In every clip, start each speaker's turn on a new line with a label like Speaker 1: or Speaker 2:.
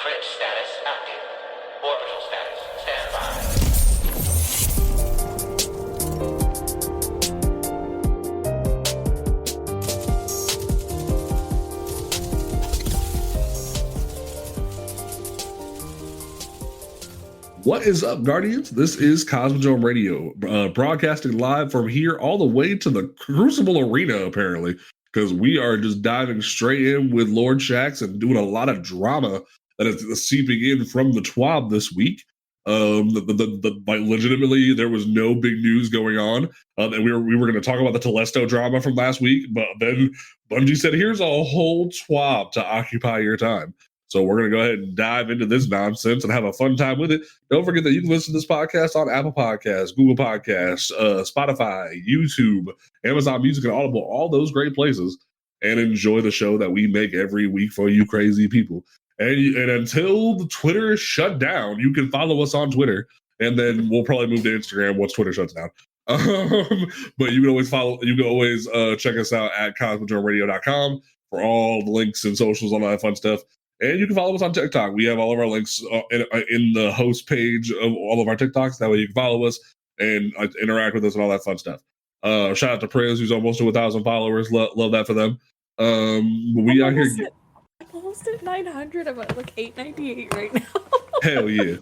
Speaker 1: Crit status active. Orbital status standby.
Speaker 2: What is up, Guardians? This is Cosmodrome Radio, broadcasting live from here all the way to the Crucible Arena, apparently, because we are just diving straight in with Lord Shaxx and doing a lot of drama that is seeping in from the TWAB this week. Legitimately, there was no big news going on, and we were going to talk about the Telesto drama from last week, but then Bungie said, "Here's a whole TWAB to occupy your time." So we're going to go ahead and dive into this nonsense and have a fun time with it. Don't forget that you can listen to this podcast on Apple Podcasts, Google Podcasts, Spotify, YouTube, Amazon Music, and Audible, all those great places, and enjoy the show that we make every week for you crazy people. And until the Twitter is shut down, you can follow us on Twitter, and then we'll probably move to Instagram once Twitter shuts down. But you can always check us out at cosmodromeradio.com for all the links and socials, all that fun stuff. And you can follow us on TikTok. We have all of our links in the host page of all of our TikToks. That way you can follow us and interact with us and all that fun stuff. Shout out to Priz, who's almost to 1,000 followers. Love that for them. We out here.
Speaker 3: I'm almost at 900. I'm at like 898 right now.
Speaker 2: Hell yeah.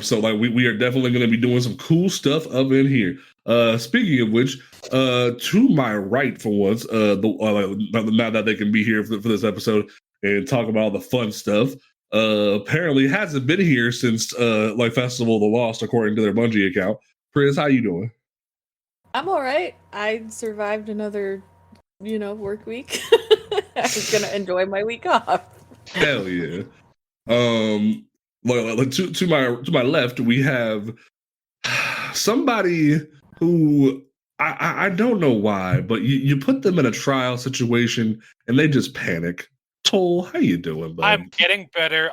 Speaker 2: So we are definitely going to be doing some cool stuff up in here. Speaking of which, to my right for once, now that they can be here for this episode and talk about all the fun stuff. Apparently hasn't been here since Festival of the Lost, according to their Bungie account. Priz, how you doing? I'm
Speaker 3: all right. I survived another, work week. I was gonna enjoy my week off.
Speaker 2: Hell yeah. To my left, we have somebody who I don't know why, but you put them in a trial situation and they just panic. Toll, how you doing, bud?
Speaker 4: I'm getting better.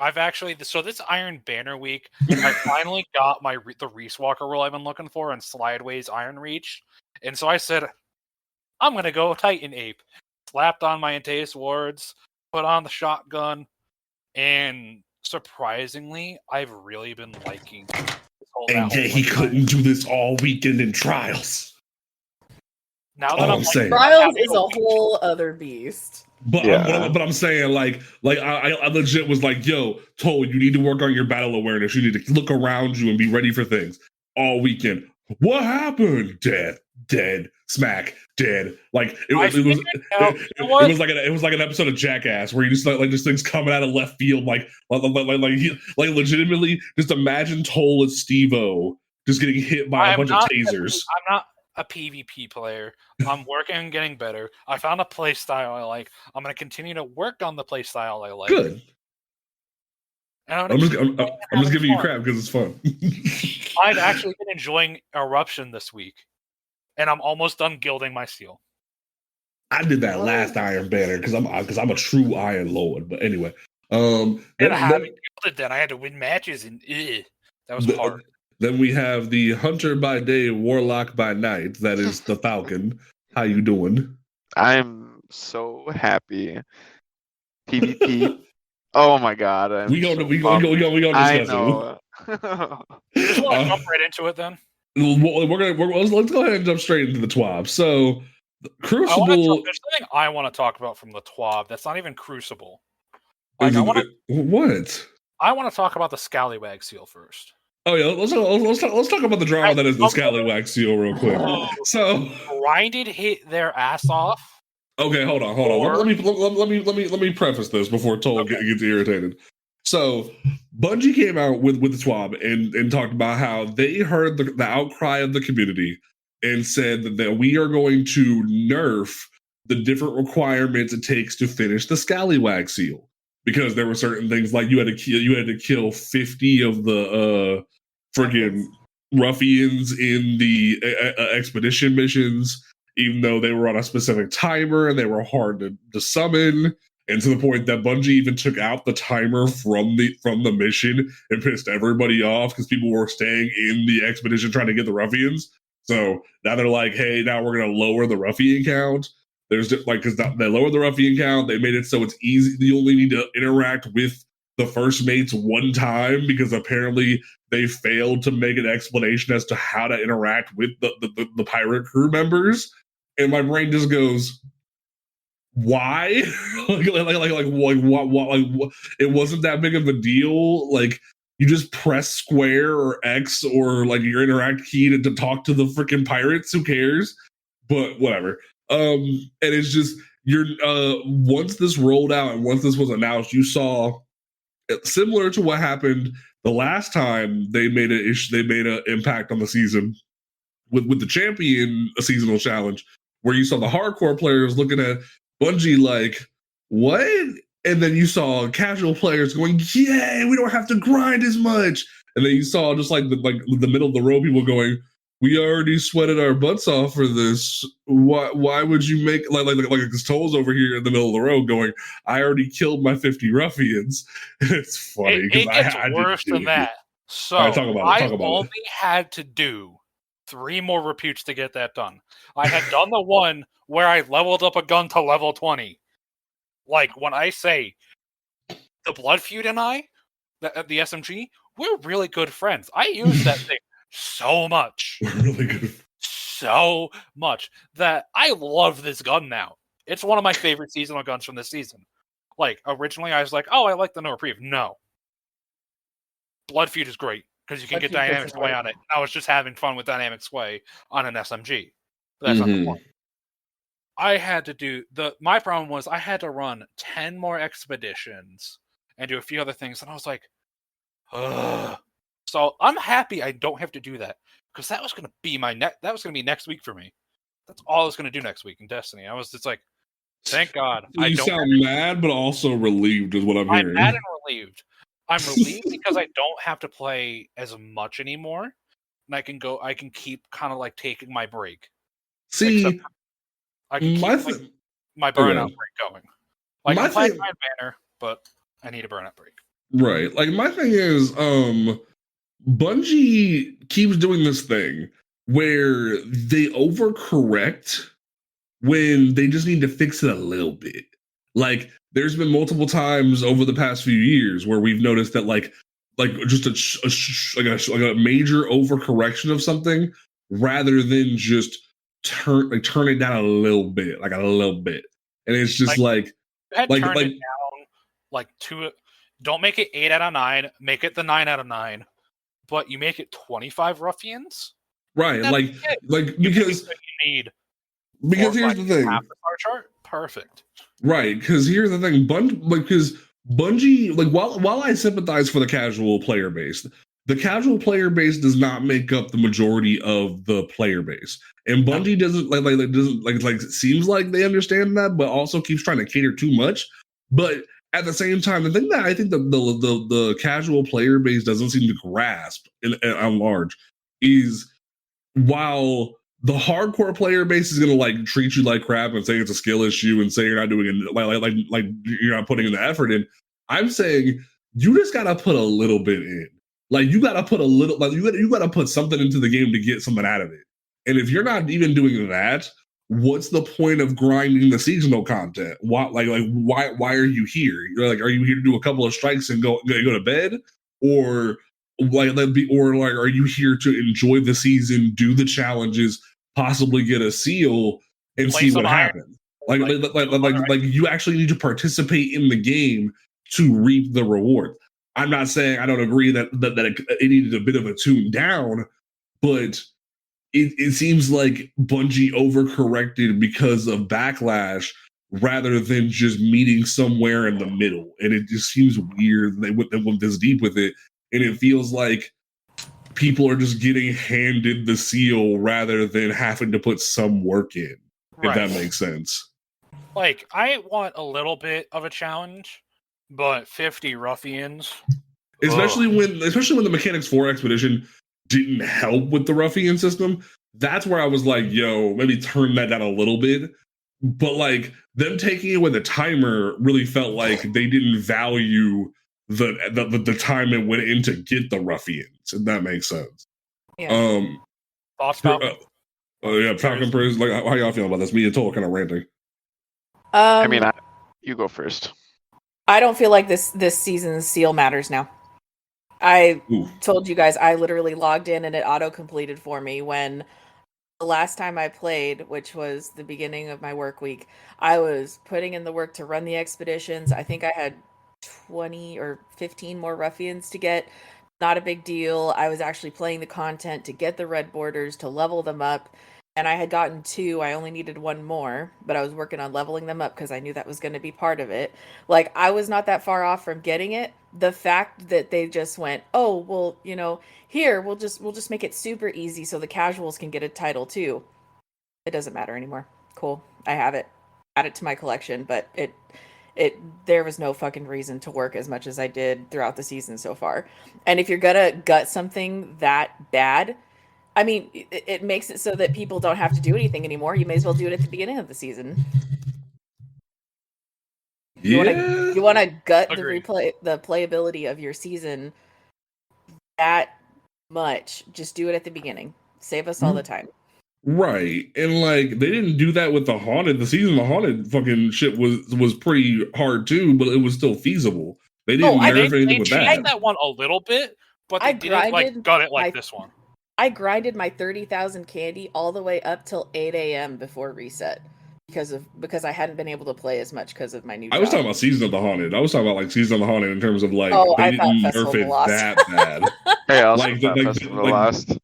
Speaker 4: This Iron Banner week, I finally got the Reese Walker role I've been looking for in Slideways Iron Reach, and so I said, I'm gonna go Titan Ape. Slapped on my Antaeus wards, put on the shotgun, and surprisingly, I've really been liking this whole.
Speaker 2: And yet he couldn't do this all weekend in trials.
Speaker 4: Now that I'm saying,
Speaker 3: trials is a whole other beast.
Speaker 2: But I'm saying, I legit was like, yo, Toll, you need to work on your battle awareness. You need to look around you and be ready for things all weekend. What happened? Dead, smack, dead. Like it was like an episode of Jackass where you just like just things coming out of left field, like legitimately. Just imagine Toll as Steve-O just getting hit by a bunch of tasers.
Speaker 4: I'm not a PvP player. I'm working on getting better. I found a play style I like. I'm going to continue to work on the play style I like.
Speaker 2: Good. I'm just giving you crap because it's fun.
Speaker 4: I've actually been enjoying Eruption this week, and I'm almost done gilding my steel.
Speaker 2: I did that last Iron Banner because I'm a true Iron Lord. But anyway,
Speaker 4: and I haven't gilded that. I had to win matches, and that was hard.
Speaker 2: Then we have the Hunter by day, Warlock by night. That is the Falcon. How you doing?
Speaker 5: I'm so happy. PvP. Oh my god!
Speaker 2: We gonna discuss
Speaker 5: I know.
Speaker 4: Just want to jump right into it then.
Speaker 2: Let's go ahead and jump straight into the TWAB. So, Crucible.
Speaker 4: There's something I want to talk about from the TWAB. That's not even Crucible.
Speaker 2: What?
Speaker 4: I want to talk about the Scallywag seal first.
Speaker 2: Oh yeah, let's talk about the drama that is the Scallywag seal real quick. So
Speaker 4: grinded hit their ass off.
Speaker 2: Okay, hold on. Let me preface this before Toll gets irritated. So Bungie came out with the TWAB and talked about how they heard the outcry of the community and said that we are going to nerf the different requirements it takes to finish the Scallywag seal. Because there were certain things like you had to kill 50 of the friggin' ruffians in the expedition missions, even though they were on a specific timer and they were hard to summon, and to the point that Bungie even took out the timer from the mission and pissed everybody off because people were staying in the expedition trying to get the ruffians. So now they're like, hey, now we're gonna lower the ruffian count. There's just because they lowered the ruffian count, they made it so it's easy. You only need to interact with the first mates one time because apparently they failed to make an explanation as to how to interact with the pirate crew members, and my brain just goes, why? What? It wasn't that big of a deal. Like, you just press square or X or like your interact key to talk to the freaking pirates. Who cares? But whatever. And it's just you're once this rolled out and once this was announced, you saw similar to what happened the last time they made an issue. They made an impact on the season with the champion seasonal challenge, where you saw the hardcore players looking at Bungie like, what? And then you saw casual players going, yay, we don't have to grind as much. And then you saw just like the middle of the row people going, we already sweated our butts off for this. Why would you make like this Toll's over here in the middle of the row going, I already killed my 50 ruffians. It's funny.
Speaker 4: It gets worse than that. So right, I only had to do 3 more reputes to get that done. I had done the one where I leveled up a gun to level 20. Like, when I say the Blood Feud and I, the SMG, we're really good friends. I use that thing so much.
Speaker 2: Really good.
Speaker 4: So much that I love this gun now. It's one of my favorite seasonal guns from this season. Like, originally I was like, oh, I like the No Reprieve. No. Blood Feud is great because you can get dynamic sway on it. I was just having fun with dynamic sway on an SMG. But that's not the point. I had to do my problem was I had to run 10 more expeditions and do a few other things, and I was like, ugh. So I'm happy I don't have to do that, because that was gonna be next week for me. That's all I was gonna do next week in Destiny. I was just like, thank God.
Speaker 2: You sound mad, but also relieved is what I'm hearing.
Speaker 4: I'm mad and relieved. I'm relieved because I don't have to play as much anymore, and I can keep kind of like taking my break.
Speaker 2: See,
Speaker 4: except I can keep my burnout break going. Like, I'm playing Iron Banner, but I need a burnout break.
Speaker 2: Right. Like, my thing is, Bungie keeps doing this thing where they overcorrect when they just need to fix it a little bit. Like, there's been multiple times over the past few years where we've noticed that like just a major overcorrection of something rather than just turn it down a little bit, and it's just like
Speaker 4: turn it down to. Don't make it 8 out of 9. Make it the 9 out of 9. But you make it 25 ruffians,
Speaker 2: right? Because
Speaker 4: you need.
Speaker 2: Because here's the thing.
Speaker 4: Half the star chart, perfect.
Speaker 2: Right, because here's the thing. Because Bungie, like, while I sympathize for the casual player base, the casual player base does not make up the majority of the player base, and Bungie doesn't it seems like they understand that, but also keeps trying to cater too much. But at the same time, the thing that I think the casual player base doesn't seem to grasp on large is, while the hardcore player base is going to like treat you like crap and say it's a skill issue and say you're not doing it, like you're not putting the effort in, I'm saying you just got to put a little bit in. Like, you got to put a little, like, you got to put something into the game to get something out of it. And if you're not even doing that, what's the point of grinding the seasonal content? Why are you here? You're like, are you here to do a couple of strikes and go to bed, or are you here to enjoy the season, do the challenges, possibly get a seal, and see what happens? Like you actually need to participate in the game to reap the reward. I'm not saying I don't agree that it needed a bit of a tune down, but it seems like Bungie overcorrected because of backlash rather than just meeting somewhere in the middle. And it just seems weird they went this deep with it. And it feels like people are just getting handed the seal rather than having to put some work in, if that makes sense.
Speaker 4: Like, I want a little bit of a challenge, but 50 ruffians.
Speaker 2: Especially when the Mechanics 4 expedition didn't help with the ruffian system, that's where I was like, yo, maybe turn that down a little bit. But like, them taking it with a timer really felt like they didn't value the time it went in to get the ruffians, if that makes sense.
Speaker 3: Yeah.
Speaker 4: Falcon
Speaker 2: Prince, like, how y'all feeling about this? Me and Toll kind of ranting.
Speaker 5: I mean, you go first.
Speaker 3: I don't feel like this season's seal matters now. I
Speaker 2: Ooh.
Speaker 3: told you guys I literally logged in and it auto completed for me when the last time I played, which was the beginning of my work week. I was putting in the work to run the expeditions. I think I had 20 or 15 more ruffians to get. Not a big deal. I was actually playing the content to get the red borders, to level them up. And I had gotten 2. I only needed 1 more, but I was working on leveling them up because I knew that was going to be part of it. Like, I was not that far off from getting it. The fact that they just went, oh, well, here, we'll just make it super easy so the casuals can get a title too. It doesn't matter anymore. Cool. I have it. Add it to my collection, but it there was no fucking reason to work as much as I did throughout the season so far. And if you're gonna gut something that bad, I mean, it makes it so that people don't have to do anything anymore. You may as well do it at the beginning of the season.
Speaker 2: Yeah.
Speaker 3: You want to gut
Speaker 4: Agreed.
Speaker 3: the playability of your season that much. Just do it at the beginning. Save us all the time.
Speaker 2: Right. And like they didn't do that with the haunted. The season of the haunted fucking shit was pretty hard too, but it was still feasible. They didn't
Speaker 3: I-
Speaker 2: nerf
Speaker 4: They
Speaker 2: anything with
Speaker 4: changed
Speaker 2: that.
Speaker 4: that one a little bit, but
Speaker 3: I
Speaker 4: they didn't like
Speaker 3: grinded
Speaker 4: gut it like
Speaker 3: my-
Speaker 4: this one.
Speaker 3: I grinded my 30,000 candy all the way up till 8 a.m. before reset because I hadn't been able to play as much because of my new job.
Speaker 2: I was talking about season of the haunted. I was talking about like season of the haunted in terms of like they
Speaker 3: I thought
Speaker 2: didn't
Speaker 3: Festival
Speaker 2: nerf
Speaker 3: of
Speaker 2: it
Speaker 3: Lost.
Speaker 2: that bad.
Speaker 5: Hey, I also
Speaker 2: Like,
Speaker 5: thought
Speaker 2: like,
Speaker 5: Festival
Speaker 2: like-
Speaker 5: Lost.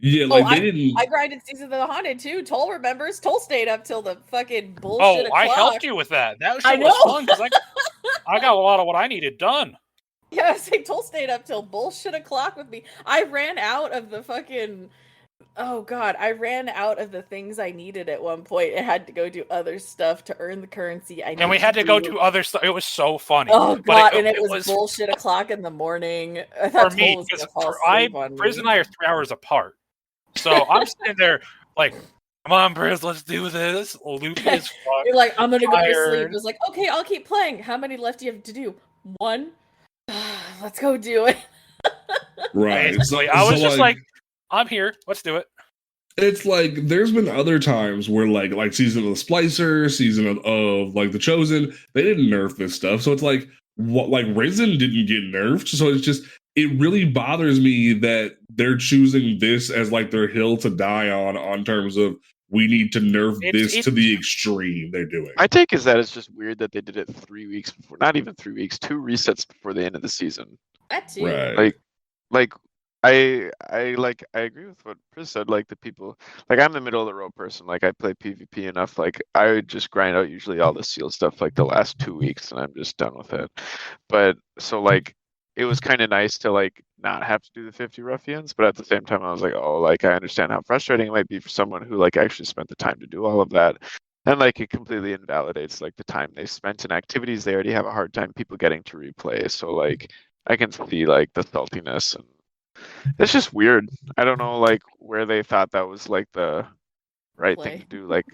Speaker 2: Yeah, like they didn't.
Speaker 3: I grinded Season of the Haunted too. Toll remembers. Toll stayed up till the fucking bullshit
Speaker 4: Oh, I
Speaker 3: o'clock.
Speaker 4: helped you with that. That
Speaker 3: I
Speaker 4: shit was
Speaker 3: know.
Speaker 4: fun because I got a lot of what I needed done.
Speaker 3: Yeah, I was saying Toll stayed up till bullshit o'clock with me. I ran out of the fucking. Oh god, I ran out of the things I needed at one point and had to go do other stuff to earn the currency.
Speaker 4: And we had to go do other stuff. It was so funny.
Speaker 3: Oh god,
Speaker 4: but
Speaker 3: and it was bullshit o'clock in the morning. I
Speaker 4: for
Speaker 3: thought
Speaker 4: me
Speaker 3: Toll was
Speaker 4: because
Speaker 3: gonna fall asleep on
Speaker 4: Briz
Speaker 3: me.
Speaker 4: and I are 3 hours apart. So I'm sitting there like, come on, Briz, let's do this. Loopy as fuck.
Speaker 3: You're like, I'm gonna go to sleep.
Speaker 4: tired.
Speaker 3: It was like, okay, I'll keep playing. How many left do you have to do? 1. Let's go do it.
Speaker 2: Right.
Speaker 4: Basically, I was just like, I'm here. Let's do it.
Speaker 2: It's like there's been other times where like season of the Splicer, season of like the Chosen, they didn't nerf this stuff. So it's like what like Risen didn't get nerfed. So it's just it really bothers me that they're choosing this as like their hill to die on terms of we need to nerf this to the extreme they're doing.
Speaker 5: My take is that it's just weird that they did it 3 weeks before, not even 3 weeks, 2 resets before the end of the season.
Speaker 3: That too.
Speaker 2: Right.
Speaker 5: Like I agree with what Chris said. Like the people, like I'm the middle of the road person. Like I play PvP enough. Like I would just grind out usually all the seal stuff like the last 2 weeks, and I'm just done with it. But so like it was kind of nice to like not have to do the 50 ruffians, but at the same time I was like, oh, like I understand how frustrating it might be for someone who like actually spent the time to do all of that. And like it completely invalidates like the time they spent in activities they already have a hard time people getting to replay. So like I can see like the saltiness, and it's just weird. I don't know like where they thought that was like the right thing to do. Like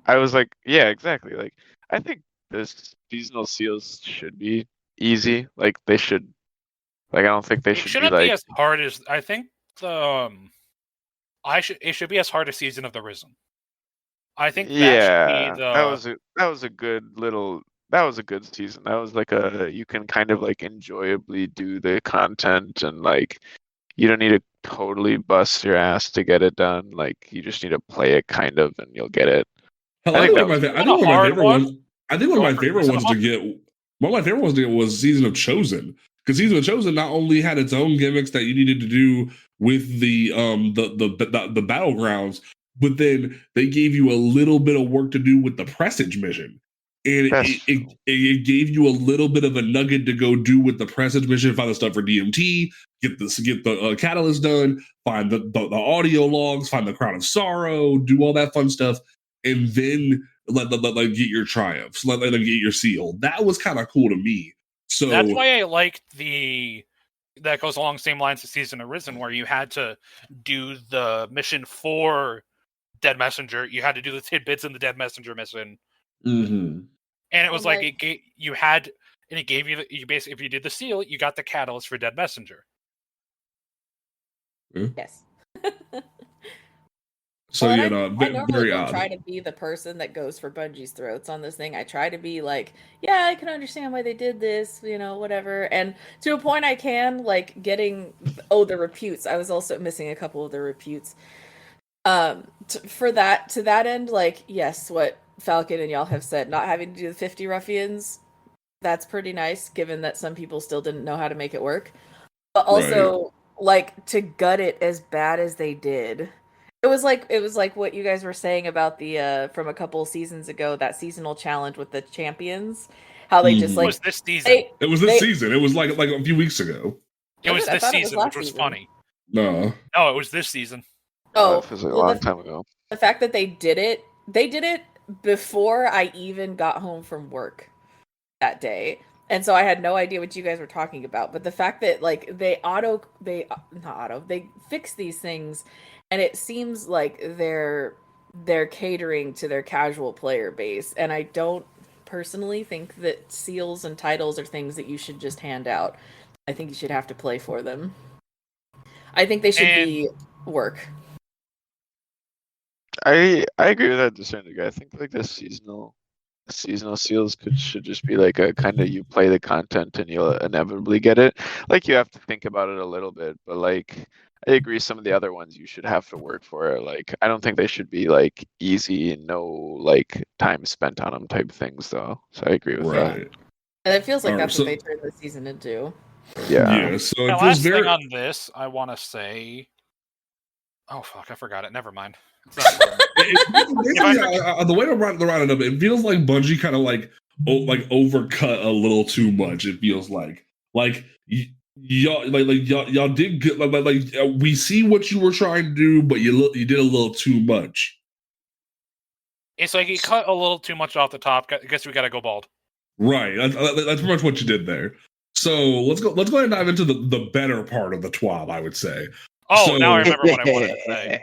Speaker 5: I was like, yeah, exactly. Like I think this seasonal seals should be easy. Like they should. Like I don't think they
Speaker 4: It
Speaker 5: should
Speaker 4: shouldn't
Speaker 5: be like.
Speaker 4: be as hard as I think. It should be as hard as Season of the Risen. I think that
Speaker 5: Yeah,
Speaker 4: should be
Speaker 5: that was a good little. That was a good season. That was like you can kind of like enjoyably do the content, and like you don't need to totally bust your ass to get it done. Like you just need to play it kind of, and you'll get it.
Speaker 2: Hell,
Speaker 5: I think
Speaker 2: one of my favorite ones. I think one of my favorite ones to get. One of my favorite ones to get was Season of Chosen, because Season of Chosen not only had its own gimmicks that you needed to do with the battlegrounds, but then they gave you a little bit of work to do with the presage mission, and it gave you a little bit of a nugget to go do with the presage mission, find the stuff for DMT, get the catalyst done, find the audio logs, find the Crown of Sorrow, do all that fun stuff, and then let them get your triumphs, let them get your seal. That was kind of cool to me. So
Speaker 4: that's why I liked that goes along the same lines as Season of Risen, where you had to do the mission for Dead Messenger. You had to do the tidbits in the Dead Messenger mission.
Speaker 2: Mm-hmm.
Speaker 4: And it was like it gave you basically, if you did the seal, you got the catalyst for Dead Messenger.
Speaker 3: Yes.
Speaker 2: So
Speaker 3: Well,
Speaker 2: yeah,
Speaker 3: and
Speaker 2: no,
Speaker 3: I normally
Speaker 2: very
Speaker 3: don't
Speaker 2: odd.
Speaker 3: try to be the person that goes for Bungie's throats on this thing. I try to be like, yeah, I can understand why they did this, whatever. And to a point, I can like getting the reputes. I was also missing a couple of the reputes. For that to that end, like yes, what Falcon and y'all have said, not having to do the 50 ruffians, that's pretty nice, given that some people still didn't know how to make it work. But
Speaker 2: Right.
Speaker 3: also, like to gut it as bad as they did. It was like what you guys were saying about the from a couple seasons ago, that seasonal challenge with the champions. How they just
Speaker 4: It
Speaker 2: Mhm.
Speaker 4: was
Speaker 3: like
Speaker 4: this season.
Speaker 2: It was this
Speaker 3: they
Speaker 2: season. It was like a few weeks ago.
Speaker 4: It was
Speaker 3: I
Speaker 4: this
Speaker 3: thought it was
Speaker 4: season, which
Speaker 3: last
Speaker 4: was
Speaker 3: season.
Speaker 4: funny.
Speaker 2: No.
Speaker 4: No, it was this season.
Speaker 5: It feels like a
Speaker 3: Well,
Speaker 5: long time ago.
Speaker 3: the fact that they did it before I even got home from work that day. And so I had no idea what you guys were talking about. But the fact that like they fix these things, and it seems like they're catering to their casual player base. And I don't personally think that seals and titles are things that you should just hand out. I think you should have to play for them. I think they should
Speaker 4: And
Speaker 3: be work.
Speaker 5: I agree with that to a certain degree. I think like the seasonal seals should just be like a kind of you play the content and you'll inevitably get it. Like you have to think about it a little bit, but like I agree some of the other ones you should have to work for it. Like I don't think they should be like easy and no like time spent on them type things though. So I agree with that.
Speaker 2: Right.
Speaker 3: And it feels like
Speaker 2: Alright,
Speaker 3: that's
Speaker 2: so
Speaker 3: what they turned the season into.
Speaker 5: Yeah.
Speaker 2: so
Speaker 4: the
Speaker 2: it feels
Speaker 4: last
Speaker 2: very
Speaker 4: thing on this, I want to say. Oh fuck! I forgot it. Never mind. It's not important.
Speaker 2: the way to round it up, it feels like Bungie kind of like overcut a little too much. It feels like y'all did good. We see what you were trying to do, but you did a little too much.
Speaker 4: It's like he cut a little too much off the top. I guess we got to go bald.
Speaker 2: Right. That's pretty much what you did there. So let's go ahead and dive into the better part of the TWAB, I would say.
Speaker 4: Oh,
Speaker 2: So-
Speaker 4: now I remember what I wanted to say.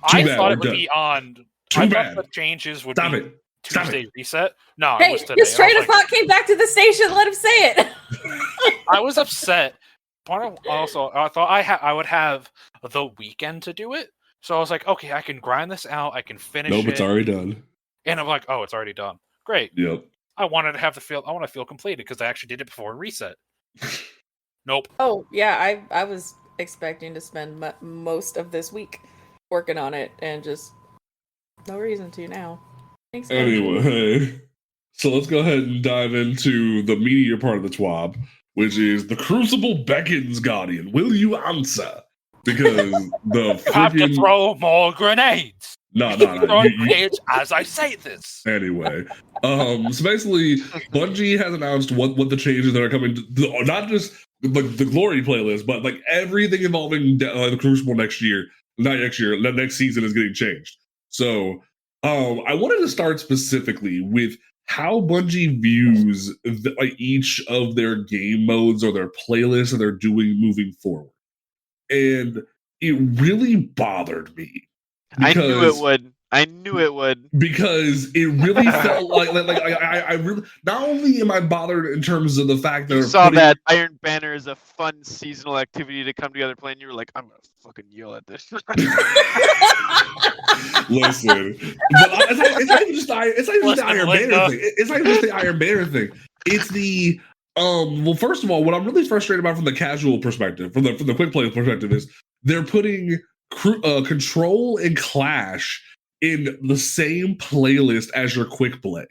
Speaker 2: Too
Speaker 4: I
Speaker 2: bad,
Speaker 4: thought
Speaker 2: we're
Speaker 4: it would
Speaker 2: done.
Speaker 4: be on.
Speaker 2: Too
Speaker 4: I
Speaker 2: bad.
Speaker 4: thought the changes would
Speaker 2: Stop
Speaker 4: be
Speaker 2: it. Stop
Speaker 4: Tuesday
Speaker 2: it.
Speaker 4: reset. No, it
Speaker 3: Hey,
Speaker 4: was today.
Speaker 3: his
Speaker 4: And I
Speaker 3: train
Speaker 4: was
Speaker 3: of
Speaker 4: like,
Speaker 3: thought came back to the station. Let him say it.
Speaker 4: I was upset. Part of also, I thought I would have the weekend to do it. So I was like, okay, I can grind this out. I can finish
Speaker 2: Nope,
Speaker 4: it.
Speaker 2: it's already done.
Speaker 4: And I'm like, oh, it's already done. Great.
Speaker 2: Yep.
Speaker 4: I wanted to have the feel. I want to feel completed because I actually did it before reset. Nope.
Speaker 3: Oh yeah, I was expecting to spend most of this week working on it, and just no reason to now. Thanks, Bungie.
Speaker 2: Anyway, so let's go ahead and dive into the meatier part of the TWAB, which is the Crucible Beckons Guardian. Will you answer? Because the
Speaker 4: You have to
Speaker 2: freaking
Speaker 4: throw more grenades.
Speaker 2: no.
Speaker 4: Throwing grenades as I say this.
Speaker 2: Anyway, so basically, Bungie has announced what the changes that are coming to not just like the Glory playlist, but like everything involving the Crucible next year. Not next year. The next season is getting changed. So, I wanted to start specifically with how Bungie views each of their game modes or their playlists that they're doing moving forward, and it really bothered me.
Speaker 5: I knew it would. I knew it would.
Speaker 2: Because it really felt like I really not only am I bothered in terms of the fact that
Speaker 5: You
Speaker 2: they're
Speaker 5: saw
Speaker 2: putting-
Speaker 5: that Iron Banner is a fun seasonal activity to come together play, and you were like, I'm gonna fucking yell at this.
Speaker 2: Listen, but it's not even just the Iron
Speaker 4: Linda.
Speaker 2: Banner thing. It's not even just the Iron Banner thing. It's the well, first of all, what I'm really frustrated about from the casual perspective, from the quick play perspective, is they're putting Control and Clash in the same playlist as your quick play,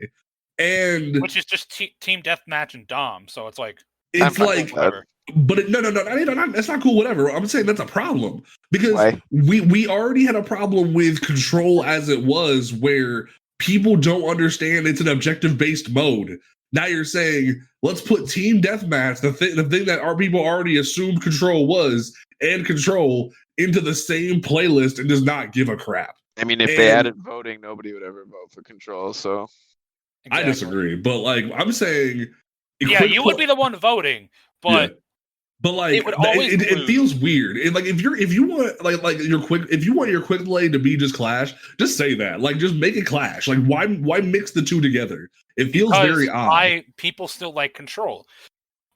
Speaker 2: and
Speaker 4: Which is just team deathmatch and Dom. So it's like
Speaker 2: it's
Speaker 5: I'm
Speaker 2: like,
Speaker 5: whatever.
Speaker 2: but no, that's not cool. Whatever. I'm saying that's a problem because
Speaker 5: Why?
Speaker 2: we already had a problem with Control as it was, where people don't understand it's an objective based mode. Now you're saying let's put team deathmatch, the thing that our people already assumed Control was, and Control into the same playlist and does not give a crap.
Speaker 5: I mean, if they added voting, nobody would ever vote for Control. So
Speaker 2: I disagree, but like I'm saying,
Speaker 4: yeah, you would be the one voting, but.
Speaker 2: Yeah. But like
Speaker 4: it would always
Speaker 2: it feels weird. And like if you want like your quick play to be just Clash, just say that. Like just make it Clash. Like why mix the two together? It feels very odd.
Speaker 4: People still like Control,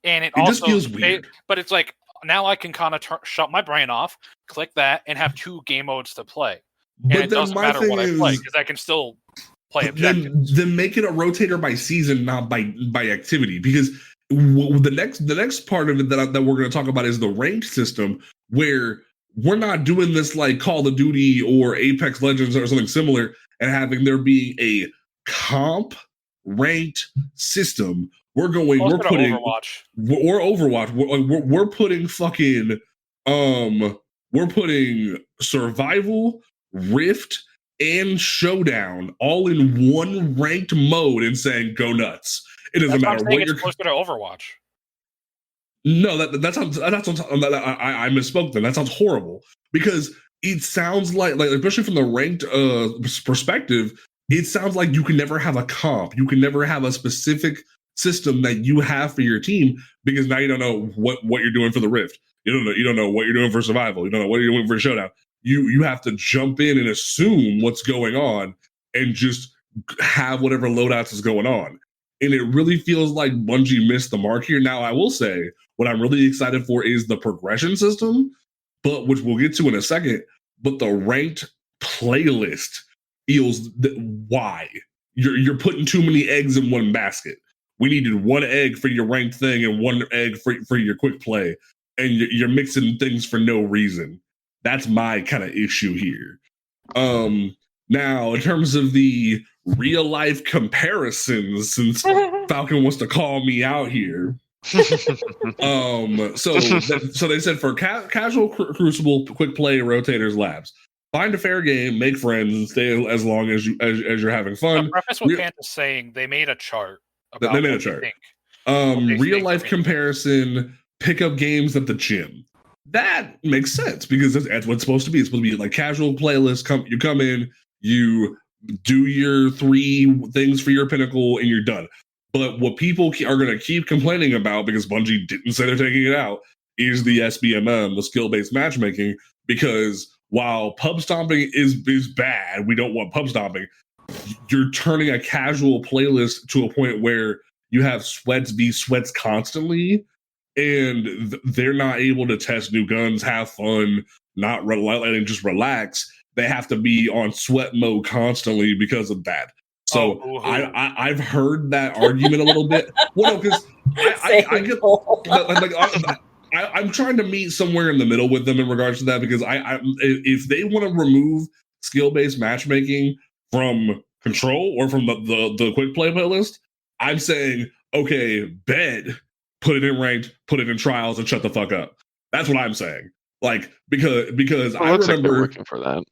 Speaker 4: and it
Speaker 2: just
Speaker 4: also
Speaker 2: feels weird.
Speaker 4: But it's like now I can kind of shut my brain off, click that, and have two game modes to play. and
Speaker 2: But
Speaker 4: it
Speaker 2: then
Speaker 4: doesn't
Speaker 2: my
Speaker 4: matter
Speaker 2: thing
Speaker 4: what I play
Speaker 2: is,
Speaker 4: because I can still play objectives.
Speaker 2: then make it a rotator by season, not by activity. Because the next part of it that we're going to talk about is the ranked system, where we're not doing this like Call of Duty or Apex Legends or something similar, and having there be a comp ranked system. We're putting
Speaker 4: Overwatch.
Speaker 2: Or Overwatch. We're putting fucking we're putting survival, rift, and showdown all in one ranked mode and saying go nuts. It doesn't matter what you're
Speaker 4: closer to Overwatch.
Speaker 2: No, that sounds I misspoke then. That sounds horrible because it sounds like especially from the ranked perspective, it sounds like you can never have a comp. You can never have a specific system that you have for your team because now you don't know what you're doing for the rift. You don't know what you're doing for survival. You don't know what you're doing for showdown. You have to jump in and assume what's going on and just have whatever loadouts is going on. And it really feels like Bungie missed the mark here. Now, I will say what I'm really excited for is the progression system, but which we'll get to in a second. But the ranked playlist feels why you're putting too many eggs in one basket. We needed one egg for your ranked thing and one egg for your quick play, and you're mixing things for no reason. That's my kind of issue here. Now, in terms of the real life comparisons, since Falcon wants to call me out here. So they said for casual Crucible, quick play, rotators, labs, find a fair game, make friends, and stay as long as you're having fun.
Speaker 4: To preface what Panta's saying, they made a chart. About
Speaker 2: they made a chart. Real life comparison, pick up games at the gym. That makes sense because that's what it's supposed to be. It's supposed to be like casual playlist. You come in, you do your 3 things for your pinnacle, and you're done. But what people are going to keep complaining about, because Bungie didn't say they're taking it out, is the SBMM, the skill-based matchmaking. Because while pub stomping is bad, we don't want pub stomping. You're turning a casual playlist to a point where you have sweats be sweats constantly, and they're not able to test new guns, have fun, not and just relax. They have to be on sweat mode constantly because of that. So I've heard that argument a little bit. Well, no, because I get I'm trying to meet somewhere in the middle with them in regards to that, because if they want to remove skill-based matchmaking from Control or from the quick play playlist, I'm saying, okay, bed, put it in ranked, put it in trials, and shut the fuck up. That's what I'm saying. Like, because I remember
Speaker 5: like they're working for that.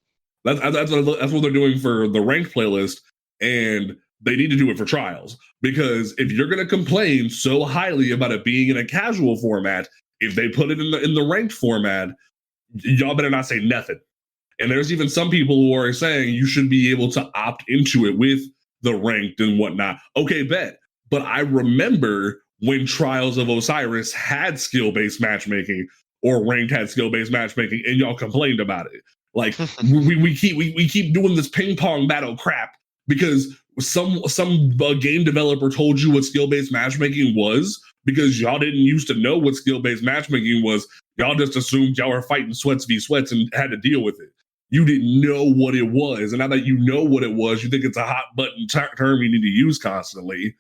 Speaker 2: That's what they're doing for the ranked playlist, and they need to do it for trials. Because if you're going to complain so highly about it being in a casual format, if they put it in the ranked format, y'all better not say nothing. And there's even some people who are saying you should be able to opt into it with the ranked and whatnot. Okay, bet. But I remember when Trials of Osiris had skill-based matchmaking, or ranked had skill-based matchmaking, and y'all complained about it. Like we keep doing this ping pong battle crap because some game developer told you what skill-based matchmaking was, because y'all didn't used to know what skill-based matchmaking was. Y'all just assumed y'all were fighting sweats v sweats and had to deal with it. You didn't know what it was, and now that you know what it was, you think it's a hot button term you need to use constantly.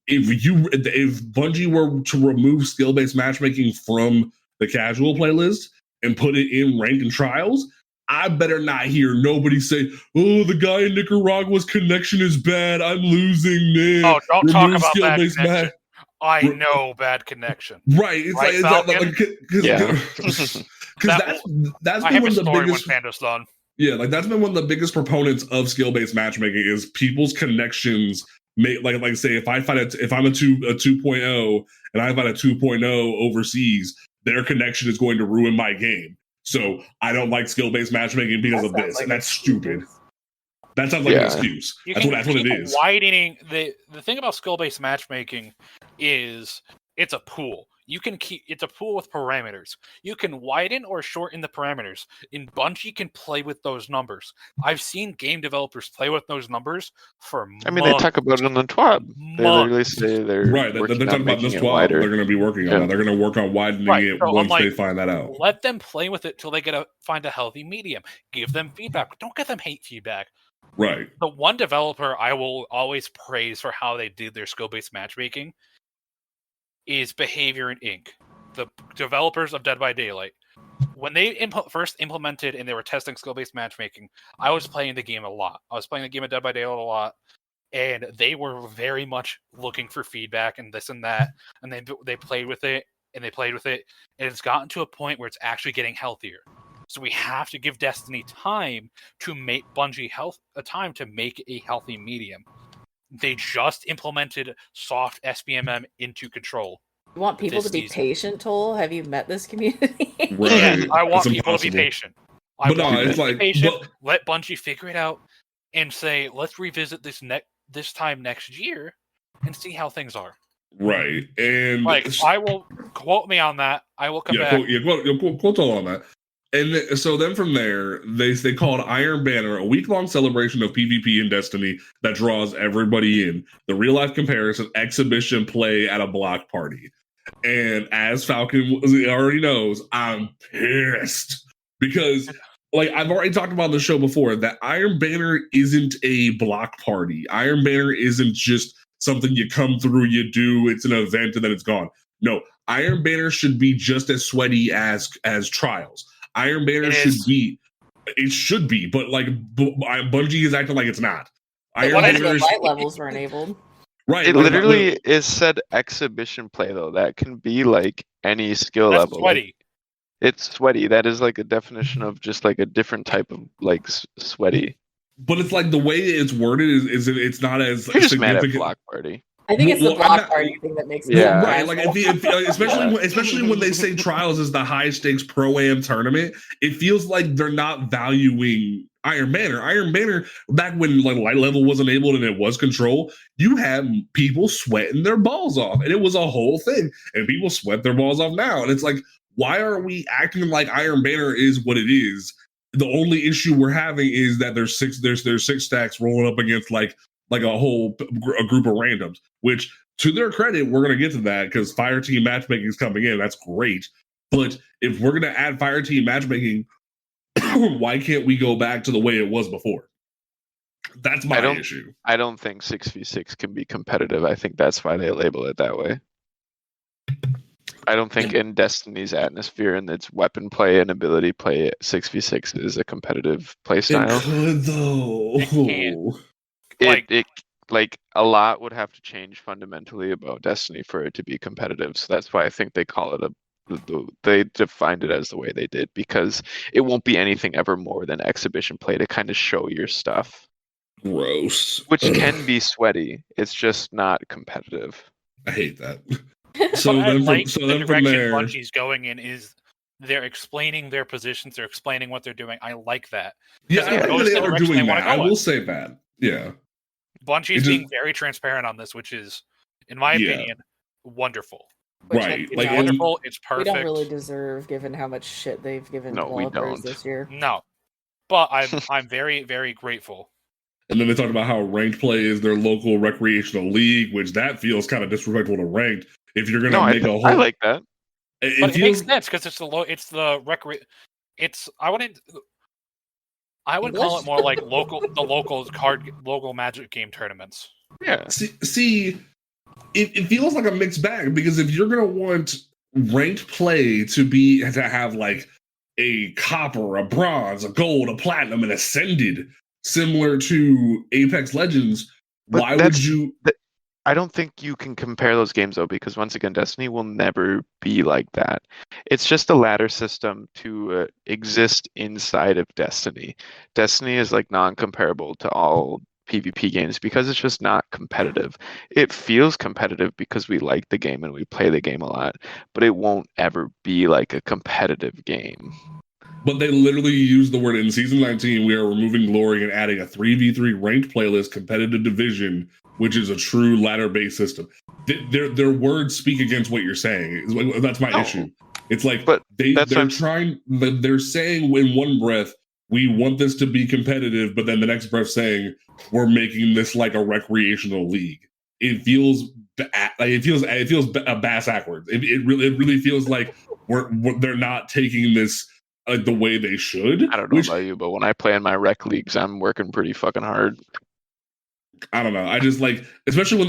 Speaker 2: If Bungie were to remove skill-based matchmaking from the casual playlist and put it in ranked and trials, I better not hear nobody say, "Oh, the guy in Nicaragua's connection is bad. I'm losing, man."
Speaker 4: Oh, don't talk about bad connection. I know bad connection.
Speaker 2: Right? It's
Speaker 4: right,
Speaker 2: because that's been one of the biggest.
Speaker 4: When Panda's done.
Speaker 2: Yeah, like that's been one of the biggest proponents of skill-based matchmaking is people's connections. Like say if I'm a 2.0 and I find a 2.0 overseas, their connection is going to ruin my game. So I don't like skill-based matchmaking because of this, and that's stupid. That sounds like an excuse. That's what it is.
Speaker 4: Widening the thing about skill-based matchmaking is it's a pool. You can it's a pool with parameters. You can widen or shorten the parameters. And Bungie can play with those numbers. I've seen game developers play with those numbers for months.
Speaker 5: I mean, they talk about it on the TWAB. They literally say they're
Speaker 2: Right. They're
Speaker 5: working
Speaker 2: talking
Speaker 5: on
Speaker 2: about this
Speaker 5: making it
Speaker 2: 12.
Speaker 5: wider.
Speaker 2: They're going to be working on that. They're going to work on widening it
Speaker 4: So
Speaker 2: once they find that out.
Speaker 4: Let them play with it till they find a healthy medium. Give them feedback. But don't give them hate feedback.
Speaker 2: Right.
Speaker 4: The one developer I will always praise for how they did their skill-based matchmaking is Behavior and Inc., the developers of Dead by Daylight. When they first implemented and they were testing skill-based matchmaking, I was playing the game a lot. I was playing the game of Dead by Daylight a lot, and they were very much looking for feedback and this and that, and they played with it, and it's gotten to a point where it's actually getting healthier. So we have to give Destiny time to make Bungie time to make a healthy medium. They just implemented soft SBMM into Control.
Speaker 3: You want people to be patient, Toll? Have you met this community?
Speaker 2: Right.
Speaker 4: Yeah, I want
Speaker 2: It's
Speaker 4: people to be
Speaker 2: impossible.
Speaker 4: patient.
Speaker 2: But no, it's like
Speaker 4: Let Bungie figure it out and say, let's revisit this time next year and see how things are.
Speaker 2: Right. And
Speaker 4: like, I will quote me on that. I will come back.
Speaker 2: Quote all on that. And so then from there, they called Iron Banner a week-long celebration of PvP in Destiny that draws everybody in. The real-life comparison, exhibition play at a block party. And as Falcon already knows, I'm pissed. Because, like, I've already talked about on the show before, that Iron Banner isn't a block party. Iron Banner isn't just something you come through, you do, it's an event, and then it's gone. No, Iron Banner should be just as sweaty as Trials. Iron Banner should be, but like Bungie is acting like it's not.
Speaker 3: Iron Banner light levels were enabled.
Speaker 2: Right.
Speaker 5: It literally is said exhibition play though. That can be like any skill level.
Speaker 4: Sweaty.
Speaker 5: It's sweaty. That is like a definition of just like a different type of like sweaty.
Speaker 2: But it's like the way it's worded is it's not as
Speaker 5: You're just mad
Speaker 2: significant.
Speaker 5: at block party.
Speaker 3: I think it's the block party thing that makes me
Speaker 2: right. Like especially when they say Trials is the high stakes pro-am tournament, it feels like they're not valuing Iron Banner. Iron Banner, back when like light level was enabled and it was Control, you had people sweating their balls off, and it was a whole thing. And people sweat their balls off now, and it's like, why are we acting like Iron Banner is what it is? The only issue we're having is that there's six stacks rolling up against like a group of randoms, which to their credit, we're going to get to that because Fire Team matchmaking is coming in. That's great. But if we're going to add Fire Team matchmaking, why can't we go back to the way it was before? That's my issue.
Speaker 5: I don't think 6v6 can be competitive. I think that's why they label it that way. I don't think in Destiny's atmosphere and its weapon play and ability play, 6v6 is a competitive play style.
Speaker 2: It could though.
Speaker 5: It like a lot would have to change fundamentally about Destiny for it to be competitive. So that's why I think they call it they defined it as the way they did, because it won't be anything ever more than exhibition play to kind of show your stuff.
Speaker 2: Gross.
Speaker 5: Which can be sweaty. It's just not competitive.
Speaker 2: I hate that.
Speaker 4: So the direction Bungie's going in is they're explaining their positions, they're explaining what they're doing. I like that.
Speaker 2: Yeah, I think they are doing that. I will say that. Yeah.
Speaker 4: Bungie's being very transparent on this, which is, in my opinion, wonderful.
Speaker 2: Right.
Speaker 4: It's wonderful. It's perfect.
Speaker 3: We don't really deserve, given how much shit they've given developers this year.
Speaker 4: No. But I'm very, very grateful.
Speaker 2: And then they talked about how ranked play is their local recreational league, which that feels kind of disrespectful to ranked. If you're gonna make a whole,
Speaker 5: I like that.
Speaker 4: It makes sense because it's I would call it more like local Magic game tournaments.
Speaker 5: Yeah.
Speaker 2: See, it feels like a mixed bag, because if you're gonna want ranked play to have like a copper, a bronze, a gold, a platinum, and ascended, similar to Apex Legends, why would you?
Speaker 5: I don't think you can compare those games though, because once again, Destiny will never be like that. It's just a ladder system to exist inside of Destiny. Destiny is like non-comparable to all PvP games because it's just not competitive. It feels competitive because we like the game and we play the game a lot, but it won't ever be like a competitive game.
Speaker 2: But they literally use the word in Season 19, we are removing glory and adding a 3v3 ranked playlist competitive division which is a true ladder-based system. Their words speak against what you're saying. That's my issue. It's like
Speaker 5: but
Speaker 2: they're saying in one breath, we want this to be competitive, but then the next breath saying we're making this like a recreational league. It feels bass backwards. It really feels like they're not taking this the way they should.
Speaker 5: I don't know about you, but when I play in my rec leagues, I'm working pretty fucking hard.
Speaker 2: I don't know. I just like, especially when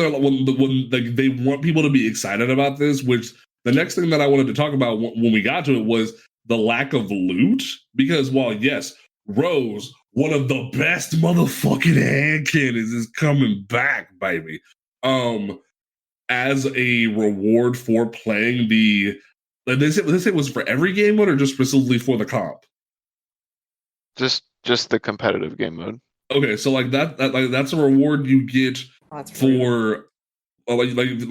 Speaker 2: they want people to be excited about this. Which the next thing that I wanted to talk about when we got to it was the lack of loot. Because while yes, Rose, one of the best motherfucking hand cannons, is coming back, baby. As a reward for playing the, they say it was for every game mode or just specifically for the comp?
Speaker 5: Just the competitive game mode.
Speaker 2: Okay, so like that's a reward you get for it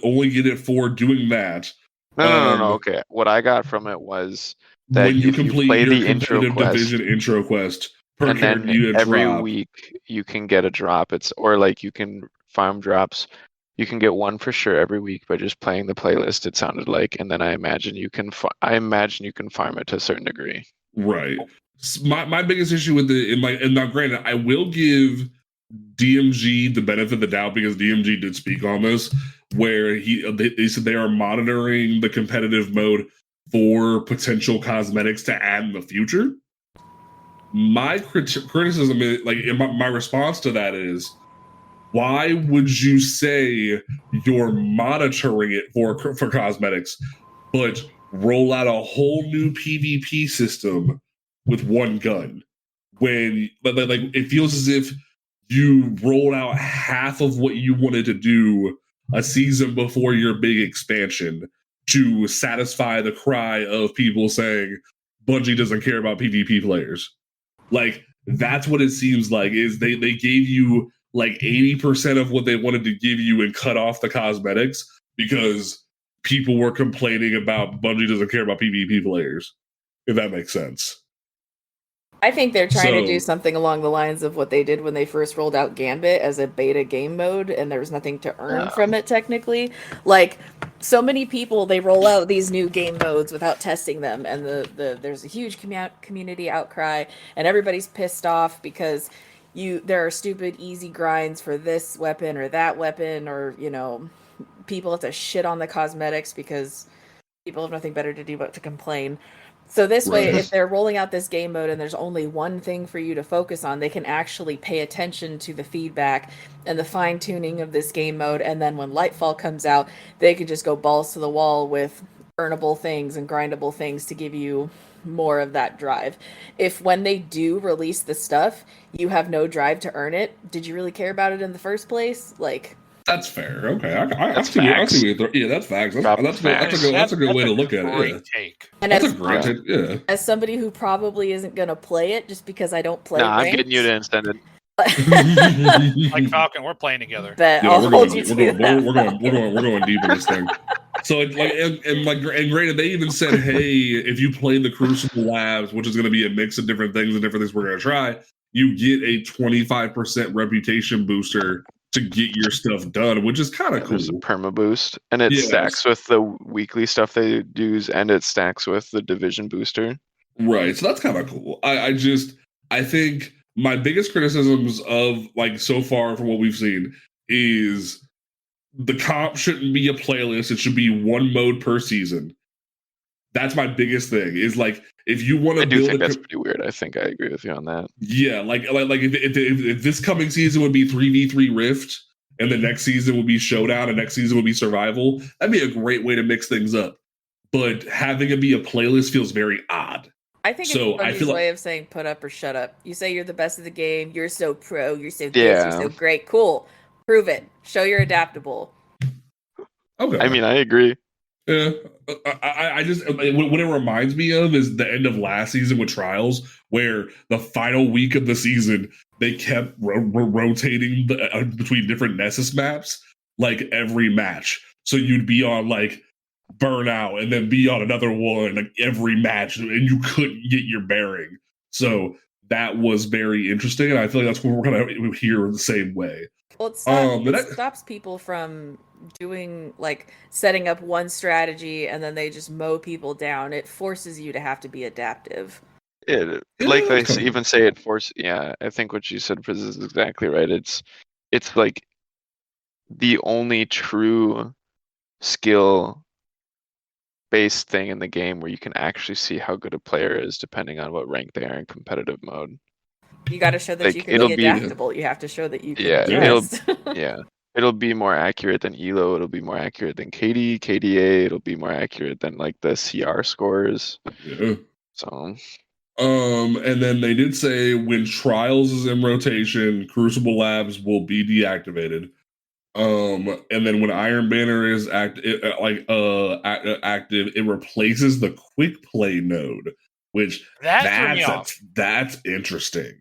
Speaker 2: only get it for doing that.
Speaker 5: No. Okay, what I got from it was that
Speaker 2: when you
Speaker 5: if
Speaker 2: complete
Speaker 5: you play
Speaker 2: your
Speaker 5: the intro quest,
Speaker 2: division intro quest per
Speaker 5: and then every
Speaker 2: drop.
Speaker 5: week you can get a drop. Or like you can farm drops. You can get one for sure every week by just playing the playlist. It sounded like, and then I imagine you can farm it to a certain degree.
Speaker 2: Right. My biggest issue with and now granted, I will give DMG the benefit of the doubt because DMG did speak on this, where they said they are monitoring the competitive mode for potential cosmetics to add in the future. My criticism is my response to that is, why would you say you're monitoring it for cosmetics, but roll out a whole new PvP system with one gun? When it feels as if you rolled out half of what you wanted to do a season before your big expansion to satisfy the cry of people saying Bungie doesn't care about PvP players. Like, that's what it seems like, is they gave you like 80% of what they wanted to give you and cut off the cosmetics because people were complaining about Bungie doesn't care about PvP players, if that makes sense.
Speaker 3: I think they're trying to do something along the lines of what they did when they first rolled out Gambit as a beta game mode, and there was nothing to earn from it technically. Like, so many people, they roll out these new game modes without testing them, and there's a huge community outcry, and everybody's pissed off because there are stupid easy grinds for this weapon or that weapon, or people have to shit on the cosmetics because people have nothing better to do but to complain. So this way, if they're rolling out this game mode and there's only one thing for you to focus on, they can actually pay attention to the feedback and the fine-tuning of this game mode, and then when Lightfall comes out, they could just go balls to the wall with earnable things and grindable things to give you more of that drive. If when they do release the stuff, you have no drive to earn it, did you really care about it in the first place? Like...
Speaker 2: That's fair. Okay, I see yeah, that's facts. That's a good way to look at it. Yeah.
Speaker 4: Take.
Speaker 3: And
Speaker 2: that's a great take. Yeah.
Speaker 3: As somebody who probably isn't going to play it just because I don't play.
Speaker 5: I'm getting you to instant it.
Speaker 4: Like Falcon, we're playing together.
Speaker 2: We're going deep in this thing. So and granted, they even said, hey, if you play the Crucible Labs, which is going to be a mix of different things we're going to try, you get a 25% reputation booster to get your stuff done, which is kind of cool.
Speaker 5: There's a perma boost, and it stacks with the weekly stuff they do, and it stacks with the division booster.
Speaker 2: Right, so that's kind of cool. I think my biggest criticisms of so far from what we've seen is the comp shouldn't be a playlist. It should be one mode per season. That's my biggest thing. Is if you want to build, I do think
Speaker 5: that's pretty weird. I think I agree with you on that.
Speaker 2: Yeah, if this coming season would be 3v3 Rift, and the next season would be Showdown, and next season would be Survival, that'd be a great way to mix things up. But having it be a playlist feels very odd.
Speaker 3: I think it's Bungie's way of saying put up or shut up. You say you're the best of the game. You're so pro. You're so this. You're so great. Cool. Prove it. Show you're adaptable.
Speaker 2: Okay.
Speaker 5: I mean, I agree.
Speaker 2: Yeah, I just what it reminds me of is the end of last season with Trials, where the final week of the season they kept rotating between different Nessus maps every match. So you'd be on Burnout and then be on another one every match, and you couldn't get your bearing. So that was very interesting, and I feel like that's what we're gonna hear the same way.
Speaker 3: Well, it stops people from doing like setting up one strategy and then they just mow people down. It forces you to have to be adaptive.
Speaker 5: Like they even say it force. Yeah, I think what you said is exactly right. It's like the only true skill based thing in the game where you can actually see how good a player is depending on what rank they are in competitive mode.
Speaker 3: You got to show that
Speaker 5: Like,
Speaker 3: you can be adaptable. You have to show that you can adjust.
Speaker 5: It'll be more accurate than ELO. It'll be more accurate than KD, KDA. It'll be more accurate than like the CR scores.
Speaker 2: Yeah.
Speaker 5: So.
Speaker 2: And then they did say when Trials is in rotation, Crucible Labs will be deactivated. And then when Iron Banner is active, it replaces the quick play node, which that's interesting.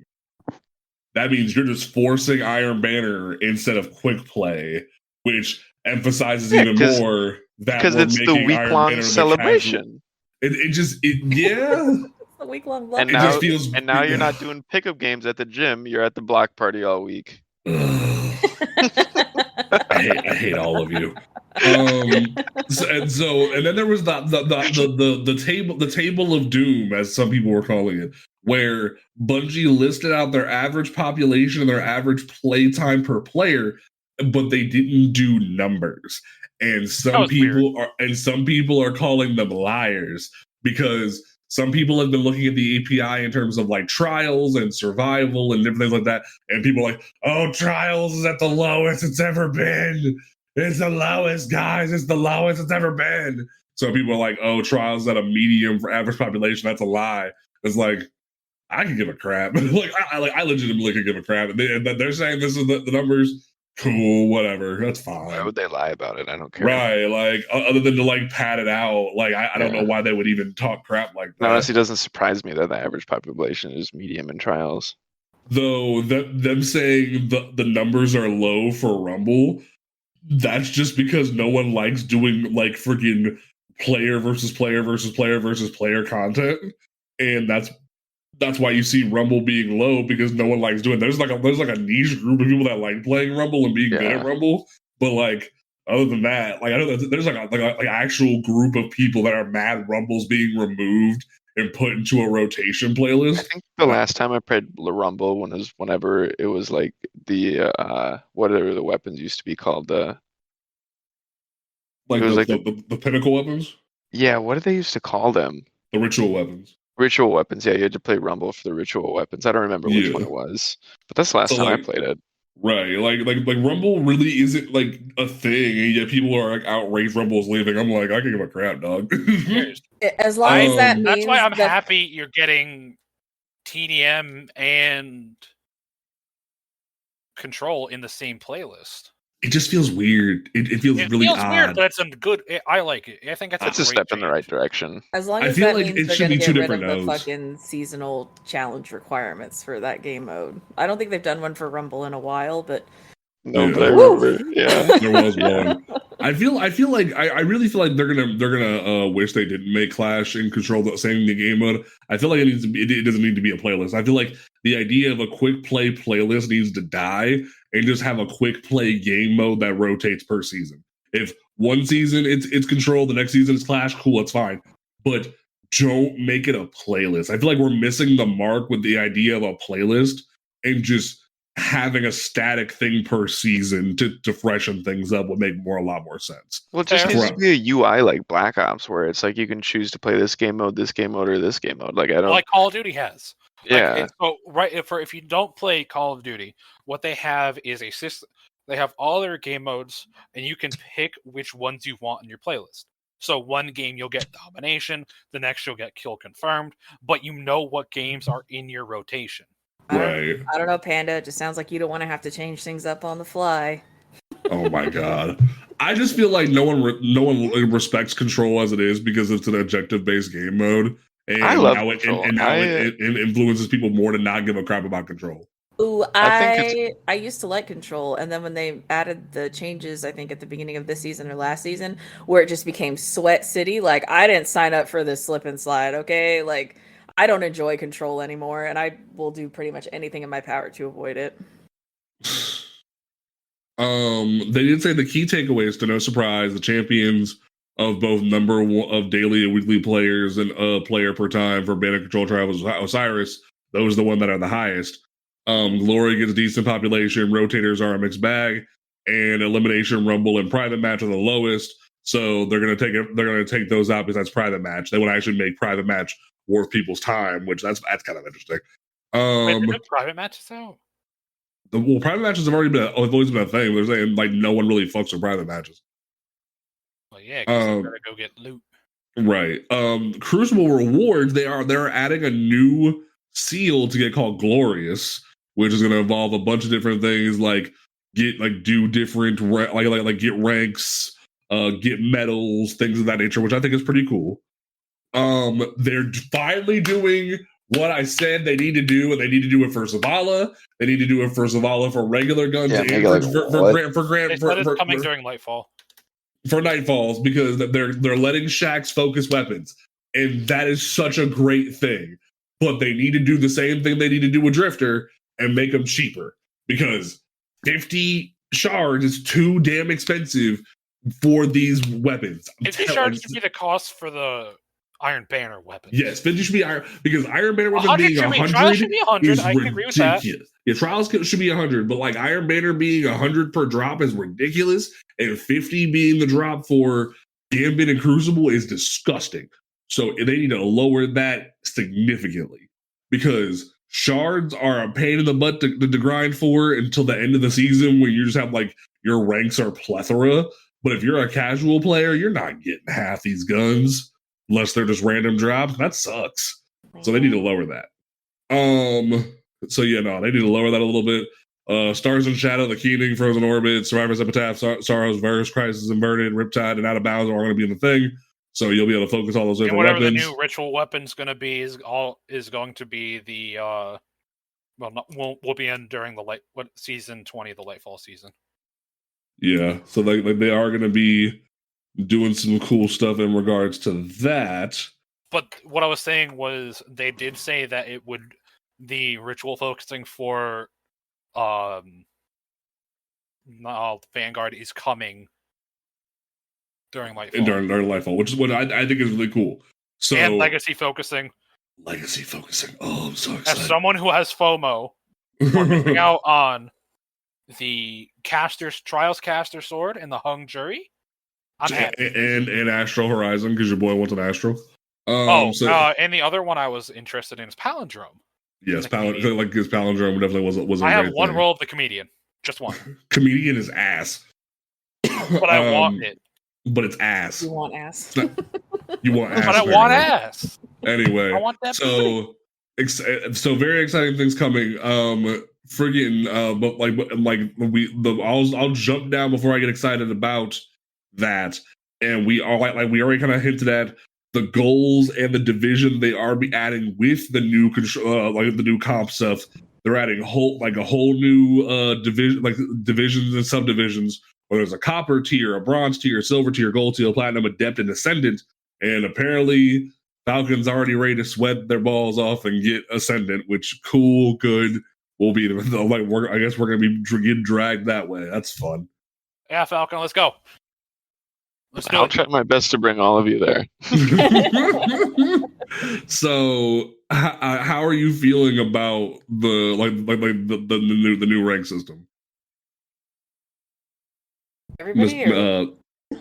Speaker 2: That means you're just forcing Iron Banner instead of quick play, which emphasizes even more that
Speaker 5: because it's the week-long celebration.
Speaker 3: The week-long
Speaker 5: and now, just feels, and now you're not doing pickup games at the gym. You're at the block party all week.
Speaker 2: I hate all of you. And then there was the table of doom, as some people were calling it, where Bungie listed out their average population and their average play time per player, but they didn't do numbers. And some people are calling them liars, because some people have been looking at the API in terms of like trials and survival and different things like that. And people are like, oh, trials is at the lowest it's ever been. It's the lowest, guys. It's the lowest it's ever been. So people are like, oh, trials at a medium for average population. That's a lie. It's like, I can give a crap. I legitimately could give a crap. They're saying this is the numbers. Cool, whatever. That's fine.
Speaker 5: Why would they lie about it? I don't care.
Speaker 2: Right, like other than to like pad it out. Like I don't know why they would even talk crap like that.
Speaker 5: It honestly doesn't surprise me that the average population is medium in trials.
Speaker 2: Though them saying the numbers are low for Rumble, that's just because no one likes doing like freaking player versus player versus player versus player content, and that's why you see Rumble being low, because no one likes doing it. There's like a niche group of people that like playing Rumble and being good at Rumble, but like other than that, like I know there's like an actual group of people that are mad Rumble's being removed and put into a rotation playlist.
Speaker 5: I think the last time I played Rumble whenever it was like the whatever the weapons used to be called, the
Speaker 2: pinnacle weapons.
Speaker 5: Yeah, what did they used to call them?
Speaker 2: The ritual weapons.
Speaker 5: Ritual weapons, yeah, you had to play Rumble for the ritual weapons. I don't remember which one it was, but that's the last time I played it.
Speaker 2: Right, like Rumble really isn't like a thing, and yet people are like outraged Rumble's leaving. I'm like, I can give a crap, dog.
Speaker 3: As long as that means
Speaker 4: that's why I'm happy you're getting TDM and Control in the same playlist.
Speaker 2: It just feels weird. It feels really odd.
Speaker 4: Weird, but it's a good. I like it. I think that's
Speaker 5: a step in the right direction.
Speaker 3: As long as that means they're going to get rid of the fucking seasonal challenge requirements for that game mode. I don't think they've done one for Rumble in a while, but
Speaker 5: no, but I remember. Yeah,
Speaker 2: there was one. I really feel like they're gonna wish they didn't make Clash and Control the same game mode. I feel like it doesn't need to be a playlist. I feel like the idea of a quick play playlist needs to die and just have a quick play game mode that rotates per season. If one season it's Control, the next season it's Clash, cool, that's fine. But don't make it a playlist. I feel like we're missing the mark with the idea of a playlist and just having a static thing per season to freshen things up would make a lot more sense.
Speaker 5: Well, it just needs to be a UI like Black Ops, where it's like you can choose to play this game mode, or this game mode. Like
Speaker 4: like Call of Duty has.
Speaker 5: Yeah.
Speaker 4: If you don't play Call of Duty, what they have is a system. They have all their game modes, and you can pick which ones you want in your playlist. So one game you'll get Domination, the next you'll get Kill Confirmed, but you know what games are in your rotation.
Speaker 2: Right.
Speaker 3: I don't know, Panda. It just sounds like you don't want to have to change things up on the fly.
Speaker 2: Oh my god. I just feel like no one respects Control as it is because it's an objective-based game mode. And
Speaker 5: I love
Speaker 2: now
Speaker 5: Control.
Speaker 2: It influences people more to not give a crap about Control.
Speaker 3: Ooh, I used to like Control, and then when they added the changes, I think at the beginning of this season or last season, where it just became Sweat City, like I didn't sign up for this slip and slide, okay? Like I don't enjoy control anymore, and I will do pretty much anything in my power to avoid it.
Speaker 2: They did say the key takeaways, to no surprise, the champions of both number one of daily and weekly players and player per time for Banner Control Travels Osiris. Those are the one that are the highest. Glory gets decent population. Rotators are a mixed bag, and Elimination, Rumble, and Private Match are the lowest. So they're gonna take it. They're gonna take those out because that's Private Match. They want to actually make Private Match worth people's time, which that's kind of interesting.
Speaker 4: Wait, they took private matches out?
Speaker 2: Well, private matches have always been a thing. They're saying like no one really fucks with private matches.
Speaker 4: Well, yeah, because they gotta go get loot.
Speaker 2: Right. Crucible rewards, they're adding a new seal to get called Glorious, which is going to involve a bunch of different things like do different get ranks, get medals, things of that nature, which I think is pretty cool. They're finally doing what I said they need to do, and they need to do it for Zavala. They need to do it for Zavala for regular guns and
Speaker 4: They said it's coming during Lightfall.
Speaker 2: For Nightfalls, because they're letting Shax focus weapons, and that is such a great thing. But they need to do the same thing they need to do with Drifter and make them cheaper, because 50 shards is too damn expensive for these weapons.
Speaker 4: 50 shards should be the cost for the Iron Banner weapon.
Speaker 2: Yes, 50 should be Iron, because Iron Banner weapon being 100
Speaker 4: should be 100.
Speaker 2: is
Speaker 4: I can agree with that.
Speaker 2: ridiculous. Yeah, trials should be 100, but like Iron Banner being 100 per drop is ridiculous, and 50 being the drop for Gambit and Crucible is disgusting. So they need to lower that significantly, because shards are a pain in the butt to grind for until the end of the season, when you just have like your ranks are plethora. But if you're a casual player, you're not getting half these guns unless they're just random drops. That sucks. So they need to lower that. So yeah, no, they need to lower that a little bit. Stars and Shadow, the Keening, Frozen Orbit, Survivor's Epitaph, Sorrow's Verse, Crisis Inverted, Riptide, and Out of Bounds are all going to be in the thing. So you'll be able to focus all those different
Speaker 4: whatever
Speaker 2: weapons.
Speaker 4: The new ritual weapon's going to be is going to be the will be in during the season 20, the Lightfall season.
Speaker 2: Yeah, so they are going to be doing some cool stuff in regards to that.
Speaker 4: But what I was saying was they did say that the ritual focusing for Vanguard is coming during Lightfall.
Speaker 2: And during Lightfall, which is what I think is really cool. So,
Speaker 4: and legacy focusing.
Speaker 2: Oh, I'm so excited.
Speaker 4: As someone who has FOMO, we're missing out on the Trials Caster Sword and the Hung Jury. I'm happy.
Speaker 2: And Astral Horizon, because your boy wants an Astral.
Speaker 4: And the other one I was interested in is Palindrome.
Speaker 2: Yes, Palindrome definitely was.
Speaker 4: I have one role of the Comedian, just one.
Speaker 2: Comedian is ass,
Speaker 4: but I want it.
Speaker 2: But it's ass.
Speaker 3: You want ass.
Speaker 2: You want ass.
Speaker 4: But I want ass.
Speaker 2: Anyway,
Speaker 4: I want that.
Speaker 2: So very exciting things coming. I'll jump down before I get excited about that. And we are we already kind of hinted at the goals and the division they are adding with the new control, the new comp stuff. They're adding a whole new division, divisions and subdivisions, where there's a copper tier, a bronze tier, silver tier, gold tier, platinum, adept, and ascendant. And apparently Falcon's already ready to sweat their balls off and get ascendant, which good will be. I guess we're gonna be getting dragged that way. That's fun.
Speaker 4: Yeah, Falcon, let's go.
Speaker 5: I'll try my best to bring all of you there.
Speaker 2: So, how are you feeling about the new rank system?
Speaker 3: Everybody.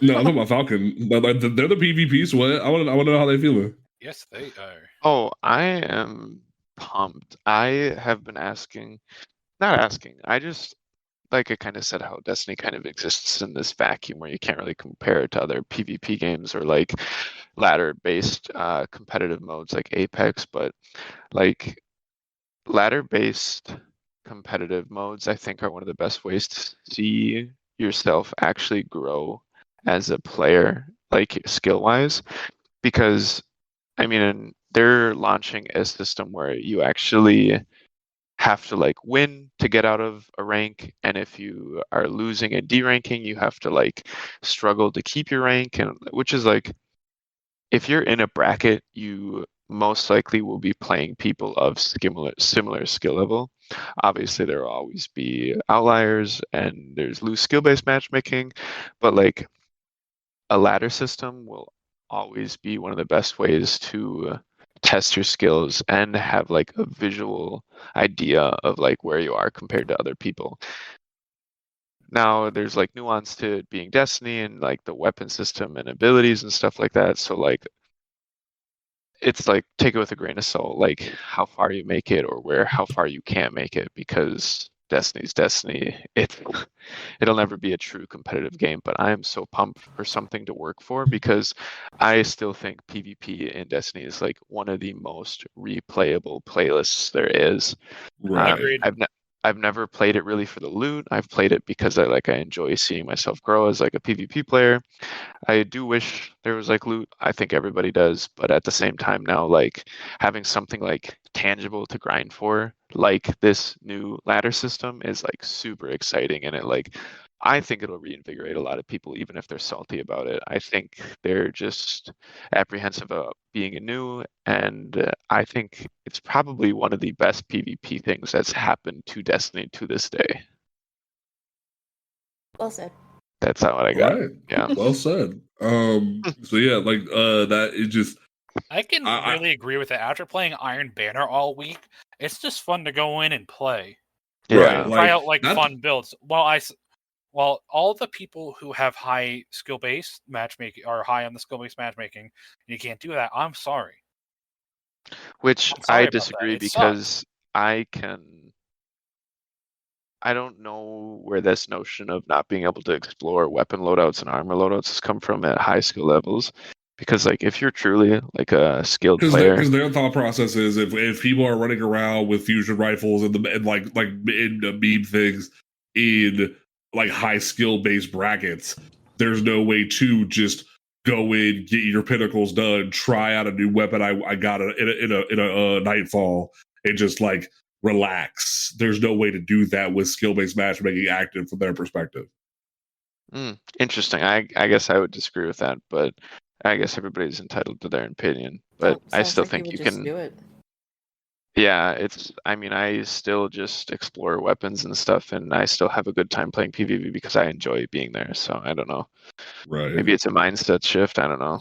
Speaker 2: No, I'm talking about Falcon. They're the PvP sweat. I want to know how they feel.
Speaker 4: Yes, they are.
Speaker 5: Oh, I am pumped. I have been not asking. I just, like I kind of said, how Destiny kind of exists in this vacuum where you can't really compare it to other PvP games or like ladder-based competitive modes like Apex, but like ladder-based competitive modes, I think, are one of the best ways to see yourself actually grow as a player, like skill-wise, because I mean, they're launching a system where you actually have to like win to get out of a rank, and if you are losing and deranking, you have to like struggle to keep your rank, and which is like, if you're in a bracket, you most likely will be playing people of similar skill level. Obviously, there will always be outliers and there's loose skill-based matchmaking, but like a ladder system will always be one of the best ways to test your skills and have like a visual idea of like where you are compared to other people. Now there's like nuance to it being Destiny and like the weapon system and abilities and stuff like that. So like it's like take it with a grain of salt, like how far you make it or how far you can't make it, because Destiny's Destiny. It'll never be a true competitive game, but I am so pumped for something to work for because I still think PvP in Destiny is like one of the most replayable playlists there is.
Speaker 2: Right.
Speaker 4: Agreed.
Speaker 5: I've never played it really for the loot. I've played it because I enjoy seeing myself grow as like a PvP player. I do wish there was like loot. I think everybody does, but at the same time now, like having something like tangible to grind for, like this new ladder system, is like super exciting, and I think it'll reinvigorate a lot of people, even if they're salty about it. I think they're just apprehensive about being new, and I think it's probably one of the best PvP things that's happened to Destiny to this day.
Speaker 3: Well said.
Speaker 5: That's not what I got.
Speaker 2: Right.
Speaker 5: Yeah.
Speaker 2: Well said. So yeah, like that is just
Speaker 4: I can really agree with it. After playing Iron Banner all week, it's just fun to go in and play.
Speaker 5: Yeah.
Speaker 2: Right,
Speaker 4: Try out like
Speaker 2: that-
Speaker 4: fun builds. Well, all the people who have high skill-based matchmaking are high on the skill-based matchmaking, and you can't do that. I'm sorry.
Speaker 5: Which
Speaker 4: I'm sorry
Speaker 5: I
Speaker 4: about
Speaker 5: disagree
Speaker 4: that. It
Speaker 5: because I don't know where this notion of not being able to explore weapon loadouts and armor loadouts has come from at high skill levels. Because like if you're truly like a skilled player,
Speaker 2: because their thought process is if people are running around with fusion rifles and beam things in like high skill based brackets, there's no way to just go in, get your pinnacles done, try out a new weapon I got in a nightfall, and just like relax. There's no way to do that with skill based matchmaking active from their perspective.
Speaker 5: Interesting. I guess I would disagree with that, but I guess everybody's entitled to their opinion. But I still think you can
Speaker 3: do it.
Speaker 5: Yeah, I still just explore weapons and stuff, and I still have a good time playing PvP because I enjoy being there. So I don't know.
Speaker 2: Right.
Speaker 5: Maybe it's a mindset shift. I don't know.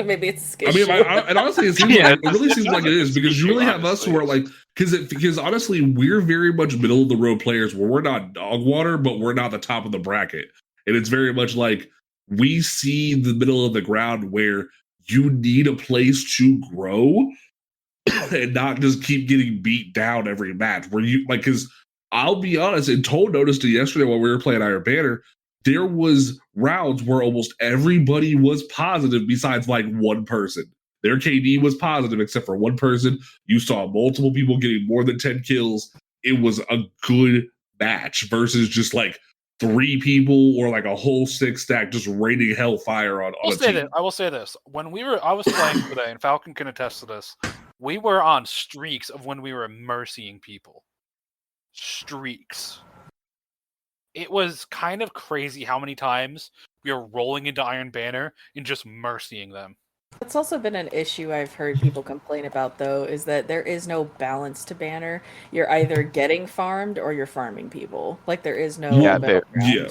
Speaker 3: Maybe it's a skill.
Speaker 2: I mean, and honestly, it seems
Speaker 5: Yeah,
Speaker 2: like it really seems like it is because you really have us who are like because honestly, we're very much middle of the road players where we're not dog water, but we're not the top of the bracket, and it's very much like we see the middle of the ground where you need a place to grow and not just keep getting beat down every match. Where you like, because I'll be honest, and Toad noticed it yesterday while we were playing Iron Banner. There was rounds where almost everybody was positive besides like one person. Their KD was positive except for one person. You saw multiple people getting more than 10 kills. It was a good match versus just like 3 people or like a whole 6 stack just raining hellfire on a team.
Speaker 4: I will say this. When I was playing today, and Falcon can attest to this, we were on streaks of when we were mercying people. Streaks. It was kind of crazy how many times we were rolling into Iron Banner and just mercying them.
Speaker 3: That's also been an issue I've heard people complain about, though, is that there is no balance to Banner. You're either getting farmed or you're farming people. Like, there is no middle ground.
Speaker 2: Yeah.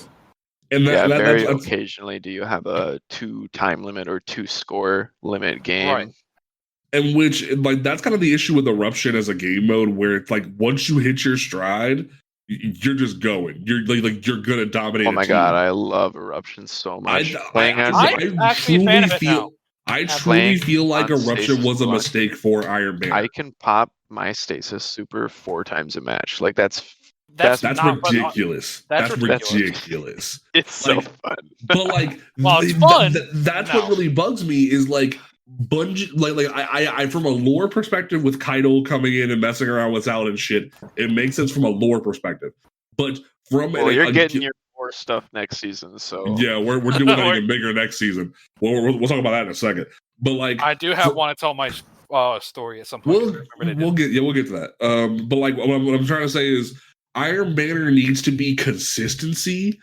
Speaker 2: And
Speaker 5: very occasionally do you have a 2 time limit or 2 score limit game.
Speaker 4: Right.
Speaker 2: And which, like, that's kind of the issue with Eruption as a game mode, where it's like once you hit your stride, you're just going. You're like you're gonna dominate.
Speaker 5: Oh my god, I love Eruption so much.
Speaker 2: I truly feel like Eruption was a mistake for Iron Banner.
Speaker 5: I can pop my stasis super 4 times a match. Like that's
Speaker 2: ridiculous. That's ridiculous.
Speaker 5: It's
Speaker 2: like,
Speaker 5: so fun.
Speaker 2: But like,
Speaker 4: it's fun.
Speaker 2: That's what really bugs me is like Bungie. Like I from a lore perspective, with Kaido coming in and messing around with Salad and shit, it makes sense from a lore perspective. But from
Speaker 5: you're getting your core stuff next season, so
Speaker 2: yeah, we're doing it even bigger next season. We'll talk about that in a second. But like,
Speaker 4: I do want to tell my story at some point.
Speaker 2: We'll get to that. But like, what I'm trying to say is, Iron Banner needs to be consistency,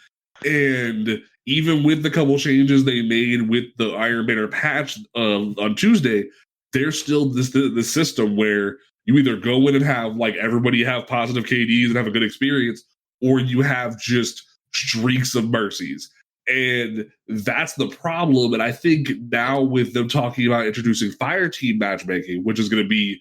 Speaker 2: and even with the couple changes they made with the Iron Banner patch on Tuesday, there's still the system where you either go in and have like everybody have positive KDs and have a good experience, or you have just streaks of mercies. And that's the problem. And I think now with them talking about introducing fire team matchmaking, which is going to be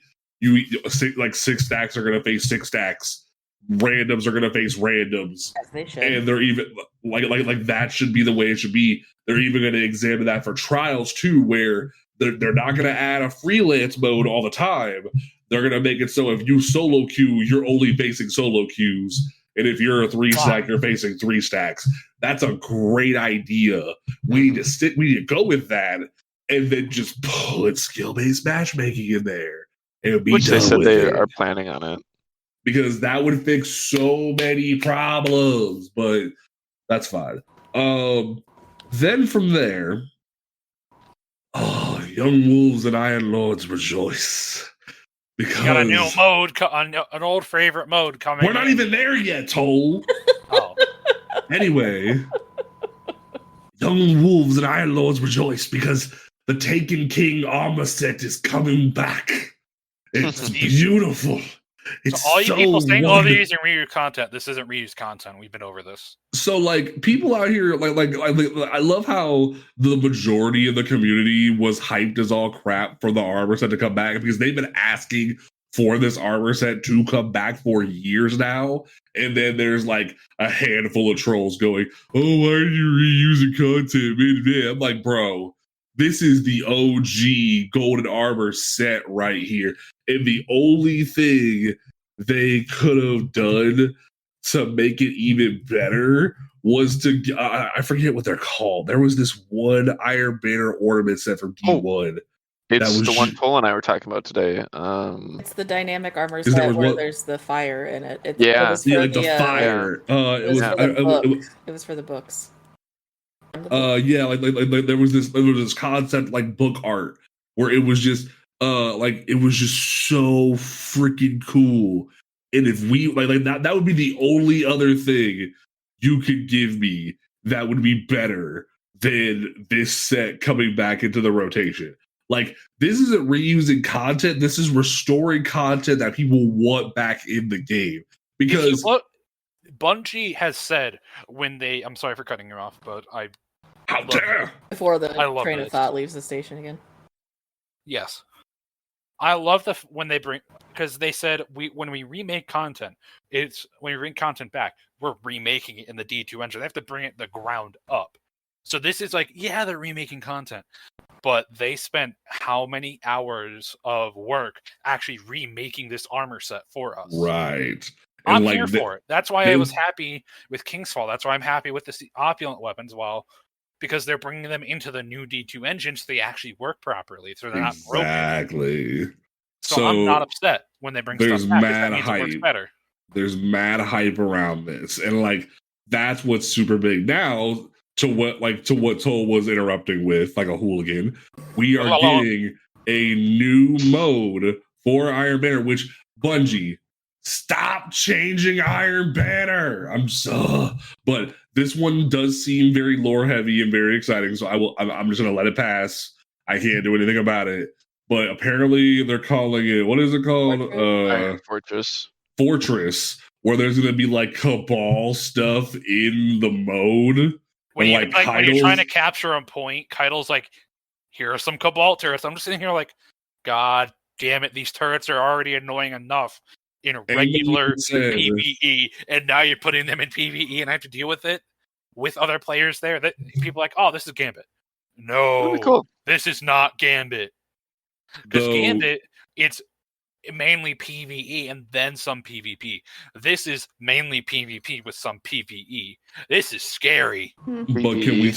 Speaker 2: like 6 stacks are going to face 6 stacks, randoms are going to face randoms,
Speaker 3: As they should.
Speaker 2: and they're even like that should be the way it should be. They're even going to examine that for trials too, where they're not going to add a freelance mode all the time. They're going to make it so if you solo queue, you're only facing solo queues. And if you're a 3 stack, you're facing 3 stacks. That's a great idea. We need to go with that and then just put skill-based matchmaking in there. And be
Speaker 5: Which they
Speaker 2: done
Speaker 5: said
Speaker 2: with
Speaker 5: they
Speaker 2: it.
Speaker 5: are planning on it.
Speaker 2: Because that would fix so many problems, but that's fine. Then from there, young wolves and iron lords rejoice. Because
Speaker 4: You got a new mode, an old favorite mode coming.
Speaker 2: we're not even there yet, Toll.
Speaker 4: Oh,
Speaker 2: Anyway, young wolves and iron lords rejoice because the Taken King armor set is coming back. It's beautiful. It's
Speaker 4: so all you
Speaker 2: so
Speaker 4: people saying, "Oh,
Speaker 2: wonderful.
Speaker 4: they're using reused content." This isn't reused content. We've been over this.
Speaker 2: So like people out here like I love how the majority of the community was hyped as all crap for the armor set to come back because they've been asking for this armor set to come back for years now. And then there's like a handful of trolls going, "Oh, why are you reusing content?" Man, I'm like, bro, this is the OG golden armor set right here. And the only thing they could have done to make it even better was to I forget what they're called. There was this one Iron Banner ornament set from D1.
Speaker 5: It's
Speaker 2: was
Speaker 5: the one Paul and I were talking about today.
Speaker 3: It's the dynamic armor
Speaker 2: there
Speaker 3: set
Speaker 2: was
Speaker 3: where
Speaker 2: one-
Speaker 3: there's the fire in it. It
Speaker 5: Yeah.
Speaker 3: was for
Speaker 2: Yeah, like the
Speaker 3: the
Speaker 2: fire.
Speaker 3: It was for the book. It was for the books.
Speaker 2: Yeah, like there was this concept like book art where it was just like it was just so freaking cool. And if we like that would be the only other thing you could give me that would be better than this set coming back into the rotation. Like this isn't reusing content, this is restoring content that people want back in the game. Because
Speaker 4: Bungie has said when they, I'm sorry for cutting you off, but
Speaker 2: how dare
Speaker 3: Before the
Speaker 4: I love
Speaker 3: train of
Speaker 4: this.
Speaker 3: thought leaves the station again.
Speaker 4: Yes, I love when they bring, because they said when we remake content, when we bring content back, we're remaking it in the D2 engine. They have to bring it the ground up. So this is like, yeah, they're remaking content, but they spent how many hours of work actually remaking this armor set for us?
Speaker 2: right.
Speaker 4: I'm
Speaker 2: And
Speaker 4: here
Speaker 2: like
Speaker 4: for it. That's why I was happy with Kingsfall. That's why I'm happy with the opulent weapons. Because they're bringing them into the new D2 engine, so they actually work properly. So they're not broken.
Speaker 2: Exactly.
Speaker 4: So I'm not upset when they bring
Speaker 2: there's
Speaker 4: stuff back. 'Cause
Speaker 2: mad
Speaker 4: that means it works
Speaker 2: hype.
Speaker 4: better.
Speaker 2: There's mad hype around this, and like that's what's super big now. To what Toll was interrupting with, like a hooligan, we are getting a new mode for Iron Banner. Which Bungie, stop changing Iron Banner. But this one does seem very lore heavy and very exciting. So I'm just gonna let it pass. I can't do anything about it. But apparently they're calling it, what is it called?
Speaker 5: Iron Fortress.
Speaker 2: Where there's gonna be like Cabal stuff in the mode.
Speaker 4: When
Speaker 2: And,
Speaker 4: when you're trying to capture a point, Keitel's like, here are some Cabal turrets. I'm just sitting here like, God damn it, these turrets are already annoying enough in regular PvE, and now you're putting them in PvE, and I have to deal with it with other players there. That people are like, oh, this is Gambit. No,
Speaker 5: cool.
Speaker 4: This is not Gambit. Because Gambit, it's mainly PvE and then some PvP. This is mainly PvP with some PvE. This is scary.
Speaker 2: But can we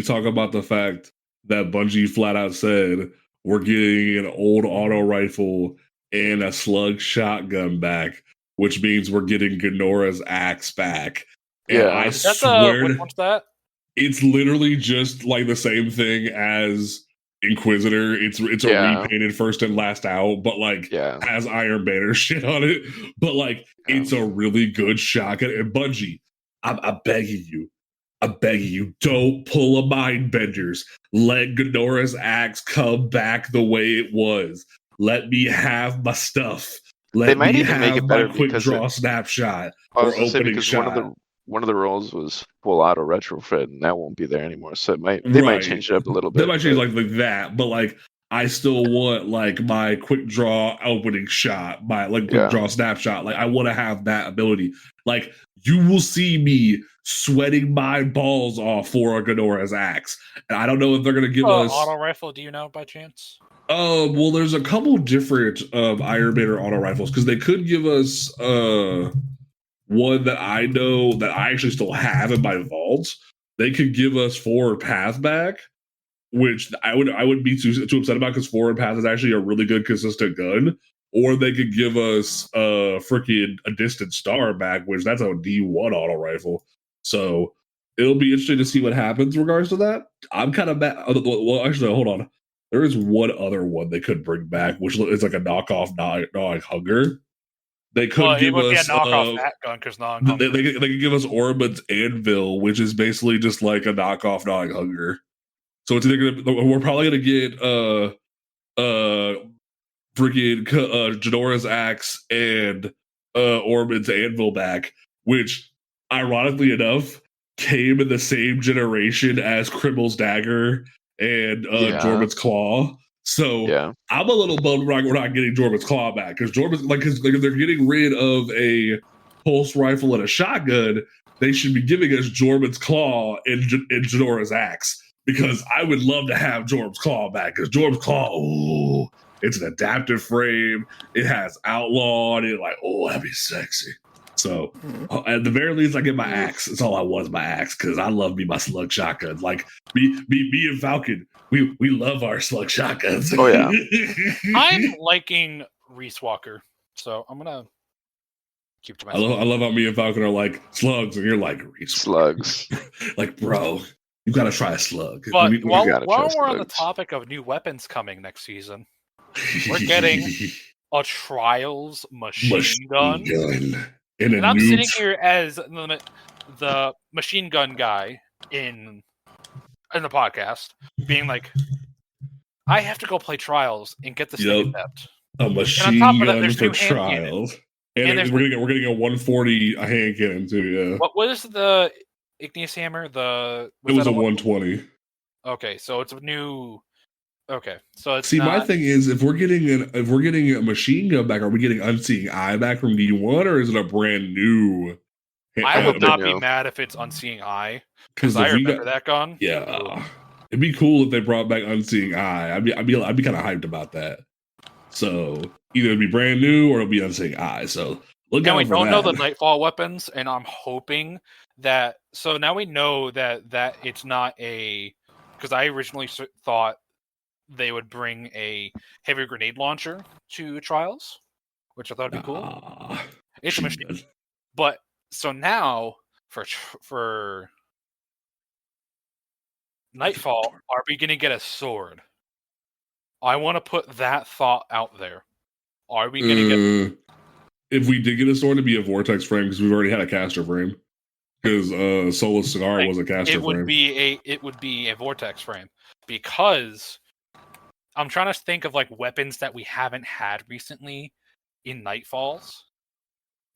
Speaker 2: talk about the fact that Bungie flat out said we're getting an old auto rifle and a slug shotgun back, which means we're getting Ganora's axe back. And
Speaker 5: Yeah,
Speaker 2: I swear
Speaker 4: what's that?
Speaker 2: It's literally just like the same thing as Inquisitor. It's a repainted first and last out, but like has Iron Banner shit on it. But like it's a really good shotgun. And Bungie, I'm begging you, I beg you, don't pull a mind benders. Let Ghidorah's axe come back the way it was. Let me have my stuff.
Speaker 5: They
Speaker 2: Let
Speaker 5: might
Speaker 2: me
Speaker 5: even make
Speaker 2: have
Speaker 5: it
Speaker 2: my
Speaker 5: better
Speaker 2: quick
Speaker 5: because
Speaker 2: draw snapshot
Speaker 5: I was
Speaker 2: or
Speaker 5: gonna say
Speaker 2: opening
Speaker 5: because
Speaker 2: shot.
Speaker 5: one of the roles was full auto retrofit, and that won't be there anymore. So they might
Speaker 2: Right.
Speaker 5: change it up a little
Speaker 2: They
Speaker 5: bit.
Speaker 2: might change
Speaker 5: but-
Speaker 2: like that, but like I still want like my quick draw opening shot, my like quick
Speaker 5: Yeah.
Speaker 2: draw snapshot. Like I want to have that ability. Like you will see me sweating my balls off for a Ghidorah's axe. And I don't know if they're gonna give us
Speaker 4: auto rifle. Do you know by chance?
Speaker 2: well, there's a couple different Iron Banner auto rifles because they could give us one that I know that I actually still have in my vaults. They could give us forward path back, which I would be too upset about because forward path is actually a really good consistent gun. Or they could give us a distant star back, which that's a D1 auto rifle. So it'll be interesting to see what happens in regards to that. I'm kind of bad. Well, actually, hold on. There is one other one they could bring back, which is like a knockoff Gnawing Hunger. They could
Speaker 4: Well, it
Speaker 2: give
Speaker 4: would
Speaker 2: us
Speaker 4: be a knockoff that gun because
Speaker 2: they could give us Orban's Anvil, which is basically just like a knockoff Gnawing Hunger. So it's either we're probably gonna get freaking Jadora's axe and Orban's Anvil back, which ironically enough came in the same generation as Cribble's dagger and Jorman's claw. So
Speaker 5: Yeah.
Speaker 2: I'm a little bummed we're not getting Jorman's claw back because Jorman's like if they're getting rid of a pulse rifle and a shotgun, they should be giving us Jorman's claw and Jadora's axe. Because I would love to have Jorm's Claw back. Because Jorm's Claw, ooh, it's an adaptive frame. It has outlaw on it. Like, oh, that'd be sexy. So, at the very least, I get my axe. That's all I want is my axe. Because I love me my slug shotguns. Like, me and Falcon, we love our slug shotguns.
Speaker 5: Oh, yeah.
Speaker 4: I'm liking Reese Walker, so I'm going to keep to myself.
Speaker 2: I love how me and Falcon are like slugs, and you're like Reese
Speaker 5: Slugs.
Speaker 2: Like, bro, you gotta try a slug.
Speaker 4: But while
Speaker 5: gotta
Speaker 4: we're
Speaker 5: try
Speaker 4: on the
Speaker 5: slugs.
Speaker 4: topic of new weapons coming next season, we're getting a Trials machine gun.
Speaker 2: And
Speaker 4: I'm sitting here as the machine gun guy in the podcast, being like, I have to go play Trials and get this thing adept.
Speaker 2: A machine
Speaker 4: top of that,
Speaker 2: gun
Speaker 4: there's
Speaker 2: for
Speaker 4: new hand
Speaker 2: Trials.
Speaker 4: And
Speaker 2: And we're gonna get a 140 a hand cannon too, yeah.
Speaker 4: What is the Igneous Hammer?
Speaker 2: It was a 120.
Speaker 4: Okay, so it's a new. Okay, so it's
Speaker 2: See,
Speaker 4: not...
Speaker 2: my thing is, if we're getting a machine gun back, are we getting Unseeing Eye back from D1, or is it a brand new?
Speaker 4: I would not be
Speaker 5: No.
Speaker 4: mad if it's Unseeing Eye because I remember that gun.
Speaker 2: Yeah, it'd be cool if they brought back Unseeing Eye. I'd be kind of hyped about that. So either it'd be brand new or it'll be Unseeing Eye. So look out for that.
Speaker 4: And we don't know the Nightfall weapons, and I'm hoping that. So now we know that it's not a. Because I originally thought they would bring a heavy grenade launcher to Trials, which I thought would be cool. It's a machine. But so now for Nightfall, are we going to get a sword? I want to put that thought out there. Are we going to get?
Speaker 2: If we did get a sword, it'd be a vortex frame because we've already had a caster frame. Because Solus Cigar was a caster frame.
Speaker 4: It would be a vortex frame because I'm trying to think of like weapons that we haven't had recently in Nightfalls,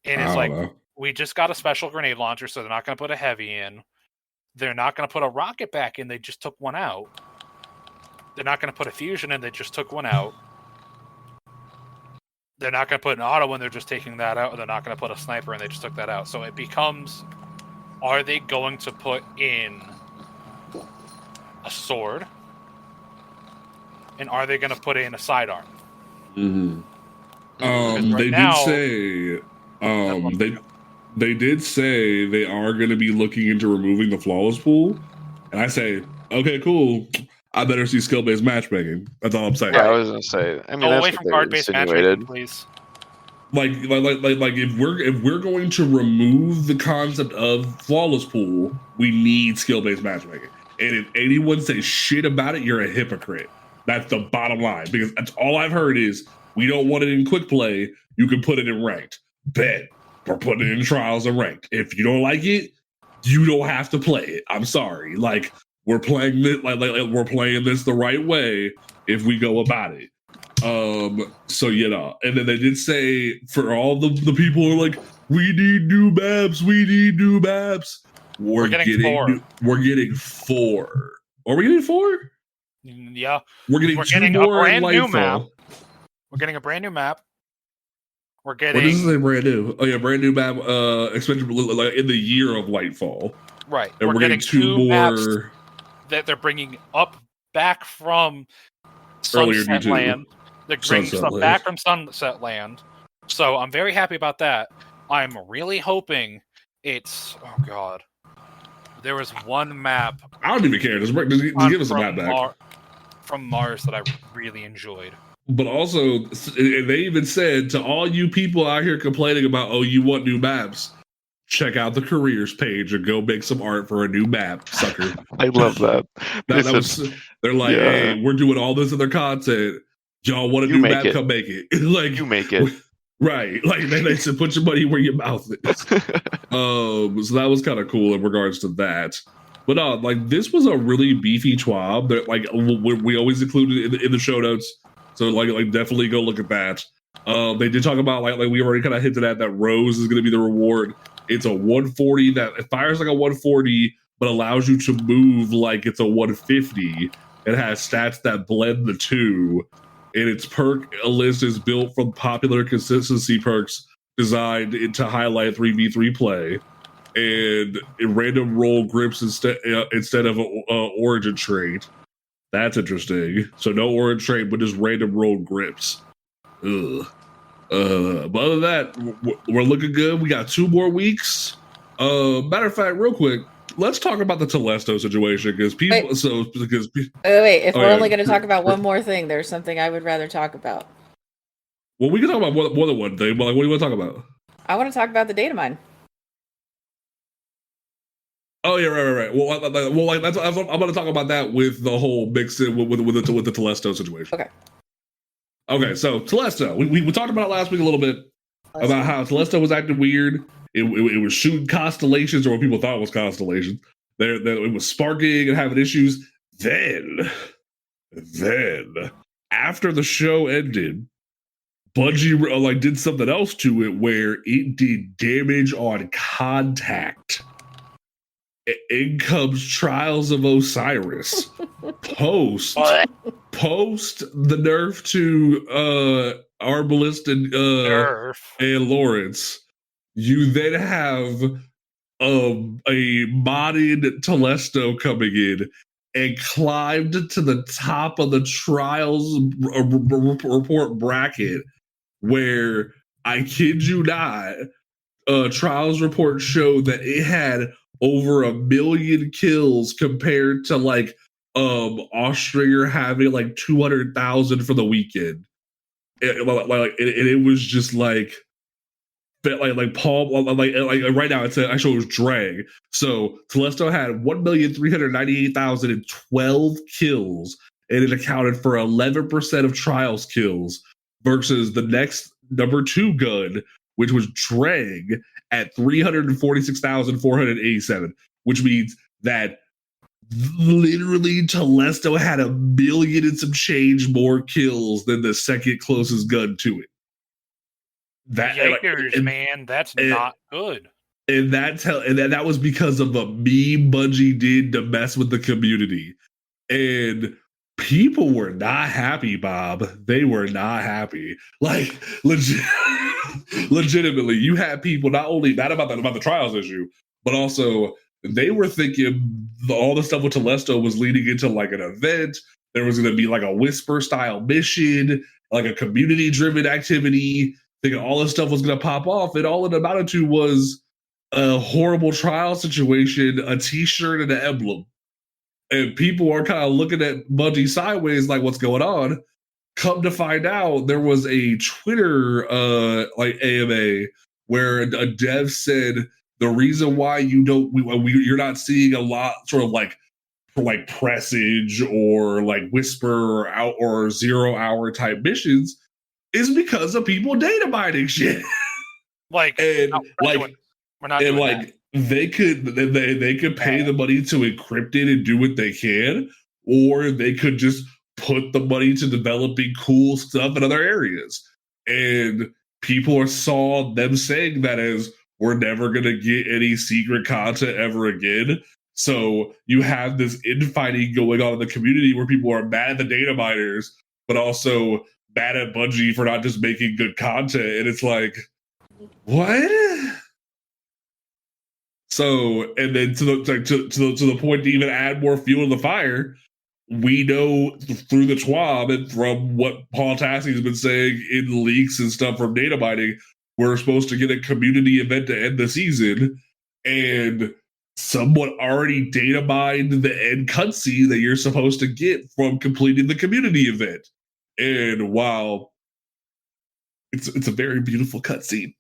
Speaker 4: and it's like we just got a special grenade launcher, so they're not going to put a heavy in. They're not going to put a rocket back in. They just took one out. They're not going to put a fusion in. They just took one out. They're not going to put an auto in. They're just taking that out. Or they're not going to put a sniper in. They just took that out. So it becomes. Are they going to put in a sword? And are they going to put in a sidearm?
Speaker 2: They did say they are going to be looking into removing the flawless pool. And I say, okay, cool. I better see skill-based matchmaking. That's all I'm saying.
Speaker 5: Yeah, I was going to say. I mean,
Speaker 4: go away from card-based matchmaking, please.
Speaker 2: Like if we're going to remove the concept of flawless pool, we need skill-based matchmaking. And if anyone says shit about it, you're a hypocrite. That's the bottom line. Because that's all I've heard is we don't want it in quick play. You can put it in ranked. Bet we're putting it in trials and ranked. If you don't like it, you don't have to play it. I'm sorry. Like we're playing this like we're playing this the right way if we go about it. So you know, and then they did say for all the people who are like, we need new maps, we're getting
Speaker 4: 4.
Speaker 2: we're getting 4. Are we getting 4?
Speaker 4: Yeah.
Speaker 2: We're getting
Speaker 4: We're
Speaker 2: 2
Speaker 4: getting a
Speaker 2: more in
Speaker 4: brand new map.
Speaker 2: Lightfall.
Speaker 4: We're getting a brand new map. We're
Speaker 2: What does it
Speaker 4: getting
Speaker 2: say brand new? Oh yeah, brand new map expansion like in the year of Lightfall.
Speaker 4: right.
Speaker 2: And
Speaker 4: We're getting 2 maps that they're bringing up back from
Speaker 2: Earlier
Speaker 4: Sunset
Speaker 2: D2.
Speaker 4: Land. They're bringing
Speaker 2: Sunset
Speaker 4: stuff
Speaker 2: Land.
Speaker 4: back from Sunset Land. So I'm very happy about that. I'm really hoping it's oh god. There was one map.
Speaker 2: I don't even care. Just give us a map back.
Speaker 4: From Mars that I really enjoyed.
Speaker 2: But also, they even said to all you people out here complaining about, oh, you want new maps, check out the careers page or go make some art for a new map, sucker.
Speaker 5: I love that.
Speaker 2: They're like,
Speaker 5: yeah.
Speaker 2: hey, we're doing all this other content. Y'all want a new map? Come make it. Like
Speaker 5: you make it.
Speaker 2: Right. Like they said, put your money where your mouth is. So that was kind of cool in regards to that. But like this was a really beefy TWAB that like we always included in the show notes. So like definitely go look at that. They did talk about like we already kind of hinted at that Rose is going to be the reward. It's a 140 that it fires like a 140, but allows you to move like it's a 150. It has stats that blend the two, and its perk list is built from popular consistency perks designed to highlight 3v3 play, and random roll grips instead of an origin trait. That's interesting. So no orange trait, but just random roll grips. Ugh. But other than that, we're looking good. We got 2 more weeks. Matter of fact, real quick, let's talk about the Telesto situation because people.
Speaker 3: Wait.
Speaker 2: Wait.
Speaker 3: If we're only going to talk about one more thing, there's something I would rather talk about.
Speaker 2: Well, we can talk about more than one thing. But like, what do you want to talk about?
Speaker 3: I want to talk about the data mine.
Speaker 2: Oh yeah, right. Well, that's I'm going to talk about that with the whole mix in with the Telesto situation. Okay. So Telesto, we talked about it last week a little bit about how Telesto was acting weird. It was shooting constellations, or what people thought was constellations. It was sparking and having issues. Then after the show ended, Bungie did something else to it where it did damage on contact. In comes Trials of Osiris. Post the nerf to Arbalist and Lawrence. You then have a modded Telesto coming in and climbed to the top of the Trials report bracket, where I kid you not, Trials report showed that it had over 1 million kills compared to like Austria having like 200,000 for the weekend. It was just like Paul like right now it's actually it was drag. So Telesto had 1,398,012 kills, and it accounted for 11% of Trials kills versus the next number 2 gun, which was drag at 346,487, which means that literally Telesto had 1 million and some change more kills than the second closest gun to it.
Speaker 4: Man, that's not good.
Speaker 2: And that was because of a meme Bungie did to mess with the community. And people were not happy, Bob. They were not happy. Like legitimately, you had people not about the Trials issue, but also they were thinking all the stuff with Telesto was leading into like an event. There was going to be like a Whisper style mission, like a community driven activity. Thinking all this stuff was going to pop off, and all it amounted to was a horrible trial situation, a T-shirt, and an emblem. And people are kind of looking at Bungie sideways, like, what's going on? Come to find out, there was a Twitter AMA where a dev said the reason why you're not seeing a lot sort of like presage or like Whisper or 0 hour type missions is because of people data mining shit.
Speaker 4: We're not doing that.
Speaker 2: they could pay the money to encrypt it and do what they can, or they could just put the money to developing cool stuff in other areas. And people saw them saying that as we're never gonna get any secret content ever again. So you have this infighting going on in the community where people are mad at the data miners, but also mad at Bungie for not just making good content. And it's like, what? So, and then to the point to even add more fuel to the fire, we know through the TWAB and from what Paul Tassi has been saying in leaks and stuff from data mining, we're supposed to get a community event to end the season, and someone already data mined the end cutscene that you're supposed to get from completing the community event. And while it's a very beautiful cutscene,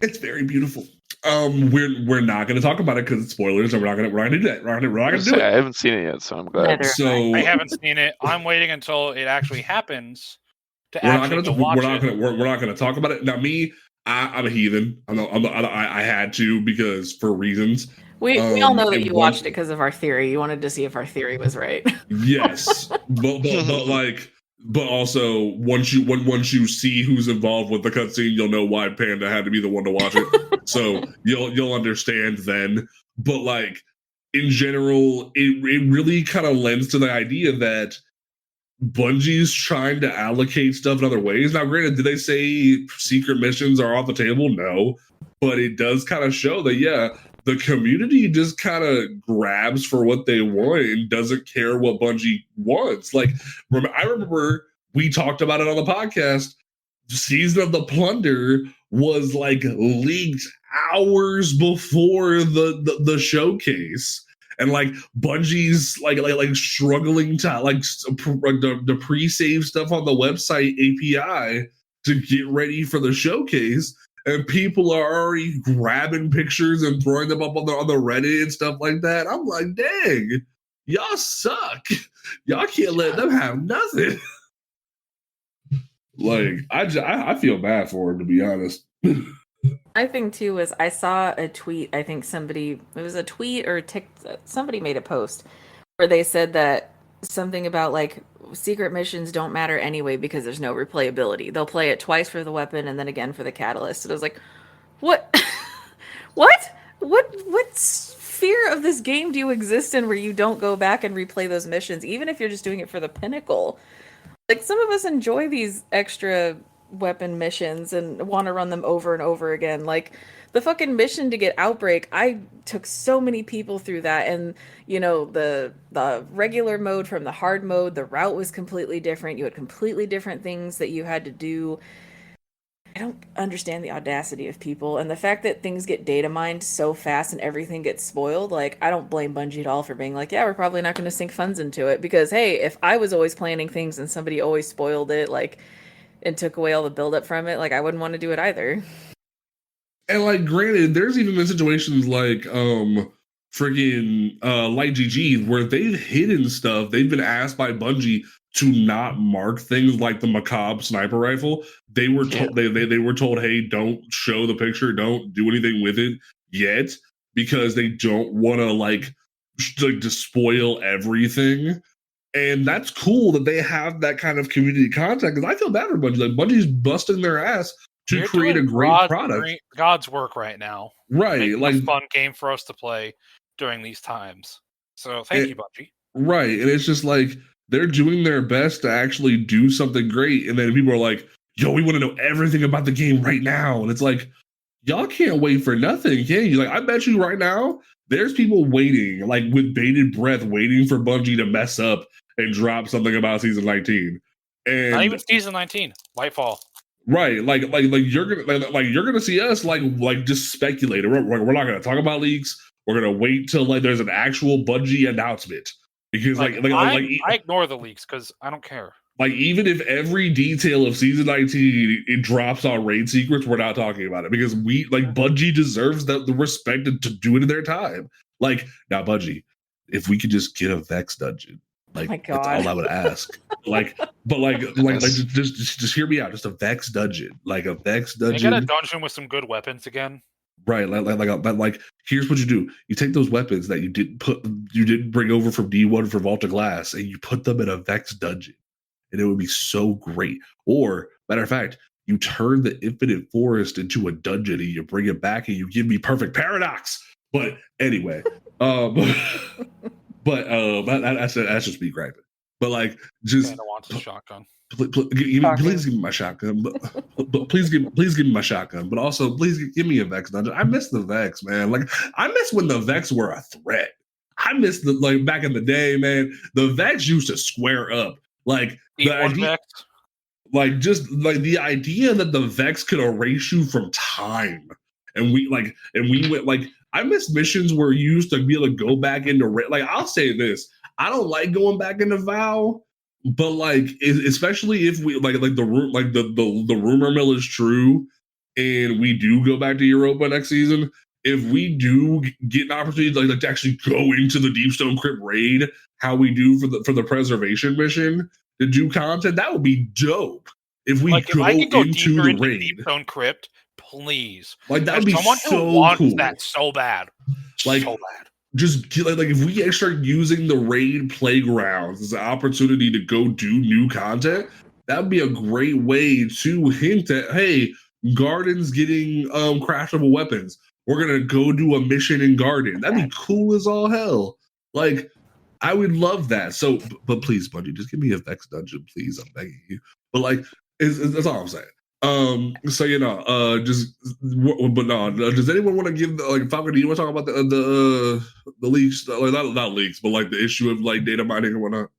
Speaker 2: it's very beautiful. We're not going to talk about it because it's spoilers, and we're not going to do that. We're not going to do it.
Speaker 5: I haven't seen it yet, so I'm glad.
Speaker 3: Neither.
Speaker 2: So
Speaker 4: I haven't seen it. I'm waiting until it actually happens to
Speaker 2: we're
Speaker 4: actually
Speaker 2: not going to talk about it. Now, me, I'm a heathen. I had to because for reasons.
Speaker 3: We all know that
Speaker 2: and
Speaker 3: you watched it because of our theory. You wanted to see if our theory was right.
Speaker 2: Yes, but also once you see who's involved with the cutscene, you'll know why Panda had to be the one to watch it. So you'll understand then. But like in general, it really kind of lends to the idea that Bungie's trying to allocate stuff in other ways. Now, granted, did they say secret missions are off the table? No, but it does kind of show that the community just kind of grabs for what they want and doesn't care what Bungie wants. Like, I remember we talked about it on the podcast. Season of the Plunder was like leaked hours before the showcase. And like Bungie's like struggling to the pre-save stuff on the website API to get ready for the showcase, and people are already grabbing pictures and throwing them up on the Reddit and stuff like that. I'm like, dang, y'all suck. Y'all can't let them have nothing. Like, I feel bad for him, to be honest.
Speaker 3: My thing too was I saw a tweet. I think it was a tweet or somebody made a post where they said that something about like secret missions don't matter anyway because there's no replayability. They'll play it twice for the weapon and then again for the catalyst. And I was like, what? What sphere of this game do you exist in where you don't go back and replay those missions, even if you're just doing it for the pinnacle? Like, some of us enjoy these extra weapon missions and want to run them over and over again. Like the fucking mission to get Outbreak, I took so many people through that, and you know, the regular mode from the hard mode, the route was completely different. You had completely different things that you had to do. I don't understand the audacity of people, and the fact that things get data mined so fast and everything gets spoiled. Like, I don't blame Bungie at all for being like, yeah, we're probably not going to sink funds into it, because hey, if I was always planning things and somebody always spoiled it, like, and took away all the buildup from it, like, I wouldn't want to do it either.
Speaker 2: And like, granted, there's even been situations like friggin' Light GG where they've hidden stuff. They've been asked by Bungie to not mark things like the macabre sniper rifle. They were told they were told, hey, don't show the picture, don't do anything with it yet, because they don't want to like to spoil everything. And that's cool that they have that kind of community contact, because I feel bad for Bungie. Like, Bungie's busting their ass to
Speaker 4: You're
Speaker 2: create a great product.
Speaker 4: God's work right now.
Speaker 2: Right. Like,
Speaker 4: a fun game for us to play during these times. So thank you, Bungie.
Speaker 2: Right. And it's just like, they're doing their best to actually do something great. And then people are like, yo, we want to know everything about the game right now. And it's like, y'all can't wait for nothing, can you? Like, I bet you right now, there's people waiting, like with bated breath, waiting for Bungie to mess up and drop something about season 19. And
Speaker 4: not even season 19, Lightfall.
Speaker 2: Right, like you're gonna see us like just speculate. We're not gonna talk about leaks. We're gonna wait till like there's an actual Bungie announcement, because I
Speaker 4: ignore the leaks because I don't care.
Speaker 2: Like, even if every detail of season 19 it drops on raid secrets, we're not talking about it, because we like Bungie deserves the respect to do it in their time. Like, now Bungie, if we could just get a Vex dungeon. Like,
Speaker 3: oh my God.
Speaker 2: That's all I would ask. Just hear me out. Just a Vex dungeon, like a Vex dungeon.
Speaker 4: They got a dungeon with some good weapons again.
Speaker 2: Right, like here's what you do: you take those weapons that you didn't bring over from D1 for Vault of Glass, and you put them in a Vex dungeon, and it would be so great. Or matter of fact, you turn the Infinite Forest into a dungeon, and you bring it back, and you give me Perfect Paradox. But anyway, that's just me griping. But like, just
Speaker 4: Panda wants a shotgun.
Speaker 2: please give me my shotgun, but please give me my shotgun. But also, please give me a Vex dungeon. I miss the Vex, man. Like, I miss when the Vex were a threat. I miss the like back in the day, man. The Vex used to square up. Like the idea,
Speaker 4: Vex.
Speaker 2: like just like the idea that the Vex could erase you from time, and we went like. I miss missions where you used to be able to go back into like. I'll say this: I don't like going back into Vow. But like, especially if we like the rumor mill is true, and we do go back to Europa next season. If we do get an opportunity like to actually go into the Deepstone Crypt raid, how we do for the preservation mission to do content, that would be dope. If we
Speaker 4: Like, if I could go
Speaker 2: into
Speaker 4: deeper
Speaker 2: the
Speaker 4: into
Speaker 2: raid,
Speaker 4: Deepstone Crypt, please.
Speaker 2: like that'd be
Speaker 4: someone
Speaker 2: so
Speaker 4: who wants
Speaker 2: cool.
Speaker 4: that so bad,
Speaker 2: Like,
Speaker 4: so bad.
Speaker 2: Just like if we start using the raid playgrounds as an opportunity to go do new content, that'd be a great way to hint at, hey, Garden's getting craftable weapons. We're gonna go do a mission in Garden. That'd be cool as all hell. Like, I would love that. So, but please, Bungie, just give me a Vex dungeon, please. I'm begging you. But like, that's all I'm saying. So but no. Does anyone want to give like Falcon? Do you want to talk about the leaks? Like not leaks, but like the issue of like data mining and whatnot.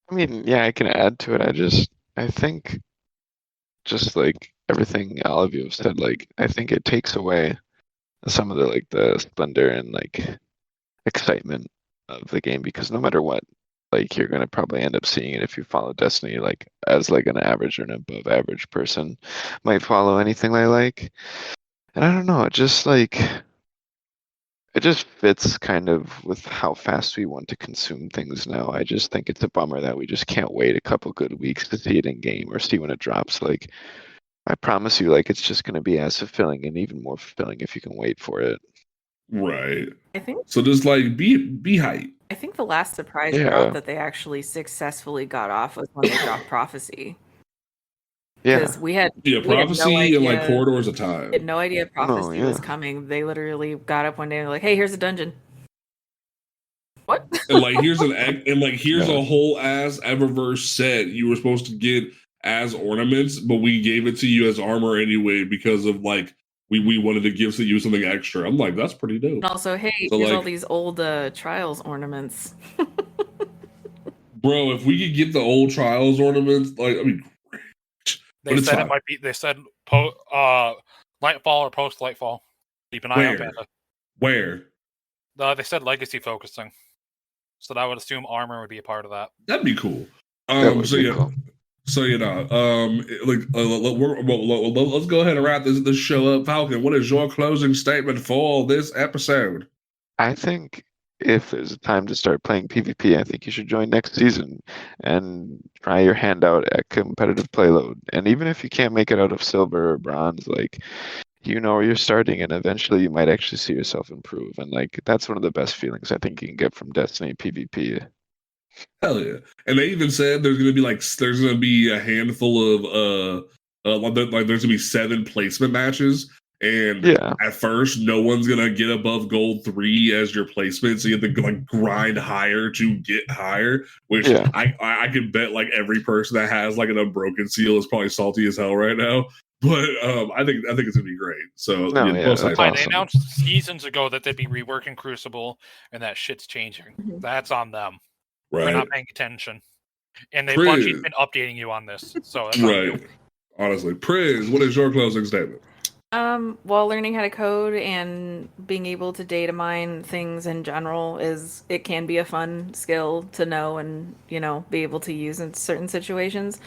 Speaker 5: I mean, yeah, I can add to it. I think, just like everything all of you have said, like I think it takes away some of the splendor and like excitement of the game, because no matter what, like you're gonna probably end up seeing it if you follow Destiny, like as like an average or an above average person might follow anything they like. And I don't know, it just fits kind of with how fast we want to consume things now. I just think it's a bummer that we just can't wait a couple good weeks to see it in game or see when it drops. Like, I promise you, like it's just gonna be as fulfilling and even more fulfilling if you can wait for it.
Speaker 2: Right.
Speaker 3: I think
Speaker 2: so. Just like be hype.
Speaker 3: I think the last surprise
Speaker 5: Yeah.
Speaker 3: drop that they actually successfully got off was when they dropped Prophecy.
Speaker 5: Yeah.
Speaker 3: Because we had
Speaker 2: Prophecy and like Corridors of Time.
Speaker 3: We had no idea Prophecy was
Speaker 5: yeah.
Speaker 3: coming. They literally got up one day and were like, "Hey, here's a dungeon." What?
Speaker 2: And like here's
Speaker 5: Yeah.
Speaker 2: a whole ass Eververse set you were supposed to get as ornaments, but we gave it to you as armor anyway because of like we wanted to give you something extra. I'm like, that's pretty dope.
Speaker 3: And also, hey,
Speaker 2: So,
Speaker 3: here's
Speaker 2: like,
Speaker 3: all these old Trials ornaments.
Speaker 2: bro, if we could get the old Trials ornaments, like, I mean,
Speaker 4: They said it might be. They said Lightfall or post Lightfall. Keep an eye out, Panda.
Speaker 2: Where?
Speaker 4: They said legacy focusing, so I would assume armor would be a part of that.
Speaker 2: That'd be cool.
Speaker 5: Cool.
Speaker 2: So let's go ahead and wrap this show up. Falcon, what is your closing statement for this episode?
Speaker 5: I think if there's a time to start playing PvP, I think you should join next season and try your hand out at competitive playload. And even if you can't make it out of silver or bronze, like, you know where you're starting, and eventually you might actually see yourself improve. And like that's one of the best feelings I think you can get from Destiny PvP.
Speaker 2: Hell yeah! And they even said there's gonna be a handful of there's gonna be 7 placement matches. And at first, no one's gonna get above gold 3 as your placement, so you have to like grind higher to get higher. Which I can bet like every person that has like an unbroken seal is probably salty as hell right now. But I think it's gonna be great. So
Speaker 4: They announced seasons ago that they'd be reworking Crucible, and that shit's changing. That's on them.
Speaker 2: Right.
Speaker 4: They're not paying attention, and Bungie's been updating you on this. So that's
Speaker 2: right. Honestly, Priz, what is your closing statement?
Speaker 3: Well, learning how to code and being able to data mine things in general it can be a fun skill to know and, be able to use in certain situations.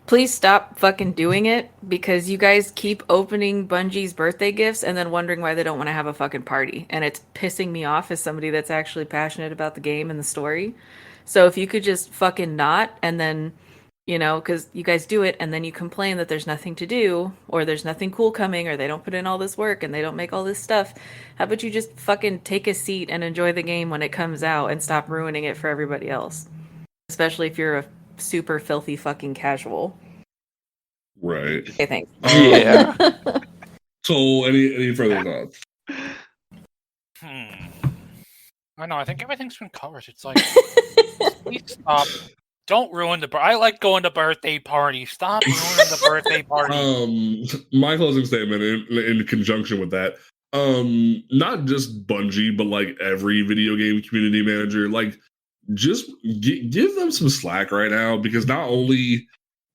Speaker 3: Please stop fucking doing it, because you guys keep opening Bungie's birthday gifts and then wondering why they don't want to have a fucking party. And it's pissing me off as somebody that's actually passionate about the game and the story. So if you could just fucking not, and then, you know, because you guys do it and then you complain that there's nothing to do or there's nothing cool coming or they don't put in all this work and they don't make all this stuff. How about you just fucking take a seat and enjoy the game when it comes out and stop ruining it for everybody else? Especially if you're a super filthy fucking casual.
Speaker 2: Right.
Speaker 3: Okay, thanks.
Speaker 5: Yeah.
Speaker 2: So, any further thoughts?
Speaker 4: I know. I think everything's been covered. It's like, please stop. Don't ruin the. I like going to birthday parties. Stop ruining the birthday party.
Speaker 2: My closing statement in conjunction with that, not just Bungie, but like every video game community manager, like just give them some slack right now, because not only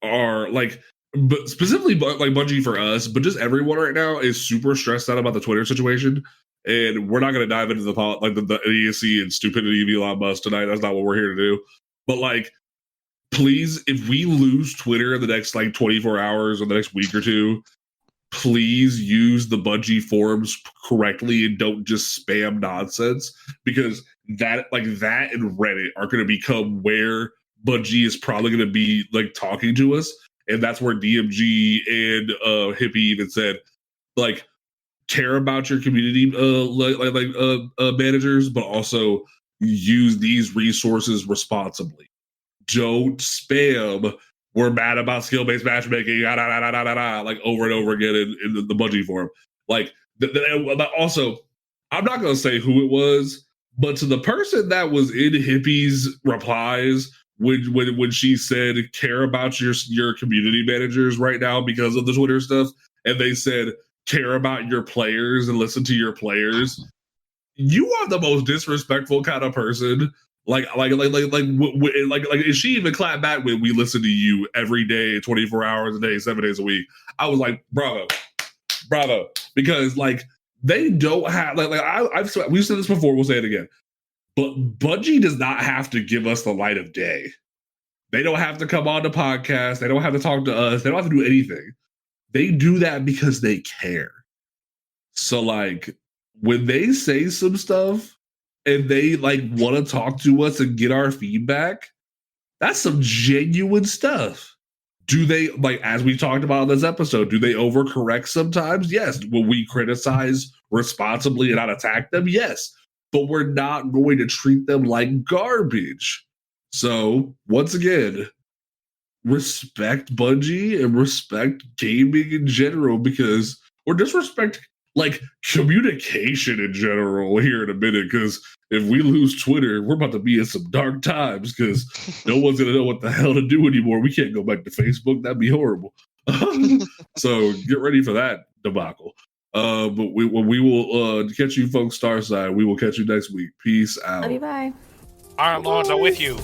Speaker 2: are like, but specifically like Bungie for us, but just everyone right now is super stressed out about the Twitter situation. And we're not going to dive into the idiocy and stupidity of Elon Musk tonight. That's not what we're here to do. But like, please, if we lose Twitter in the next like 24 hours or the next week or two, please use the Bungie forums correctly and don't just spam nonsense, because that and Reddit are going to become where Bungie is probably going to be like talking to us. And that's where DMG and Hippie even said, like, care about your community managers, but also use these resources responsibly. Don't spam, we're mad about skill-based matchmaking, like over and over again in the Bungie forum. Like, also, I'm not going to say who it was, but to the person that was in Hippie's replies when she said, care about your community managers right now because of the Twitter stuff, and they said, care about your players and listen to your players. You are the most disrespectful kind of person. Is she even clap back when we listen to you every day, 24 hours a day, 7 days a week? I was like, bravo, because like they don't have we've said this before, we'll say it again, but Bungie does not have to give us the light of day. They don't have to come on the podcast. They don't have to talk to us. They don't have to do anything. They do that because they care. So like when they say some stuff and they like want to talk to us and get our feedback, that's some genuine stuff. Do they, like, as we talked about in this episode, do they overcorrect sometimes? Yes. Will we criticize responsibly and not attack them? Yes. But we're not going to treat them like garbage. So once again, respect Bungie and respect gaming in general, because or disrespect like communication in general here in a minute, because if we lose Twitter, we're about to be in some dark times, because no one's gonna know what the hell to do anymore. We can't go back to Facebook. That'd be horrible. So get ready for that debacle. But we will catch you folks Starside. We will catch you next week. Peace out.
Speaker 3: Love you, bye.
Speaker 4: Iron Lords are with you.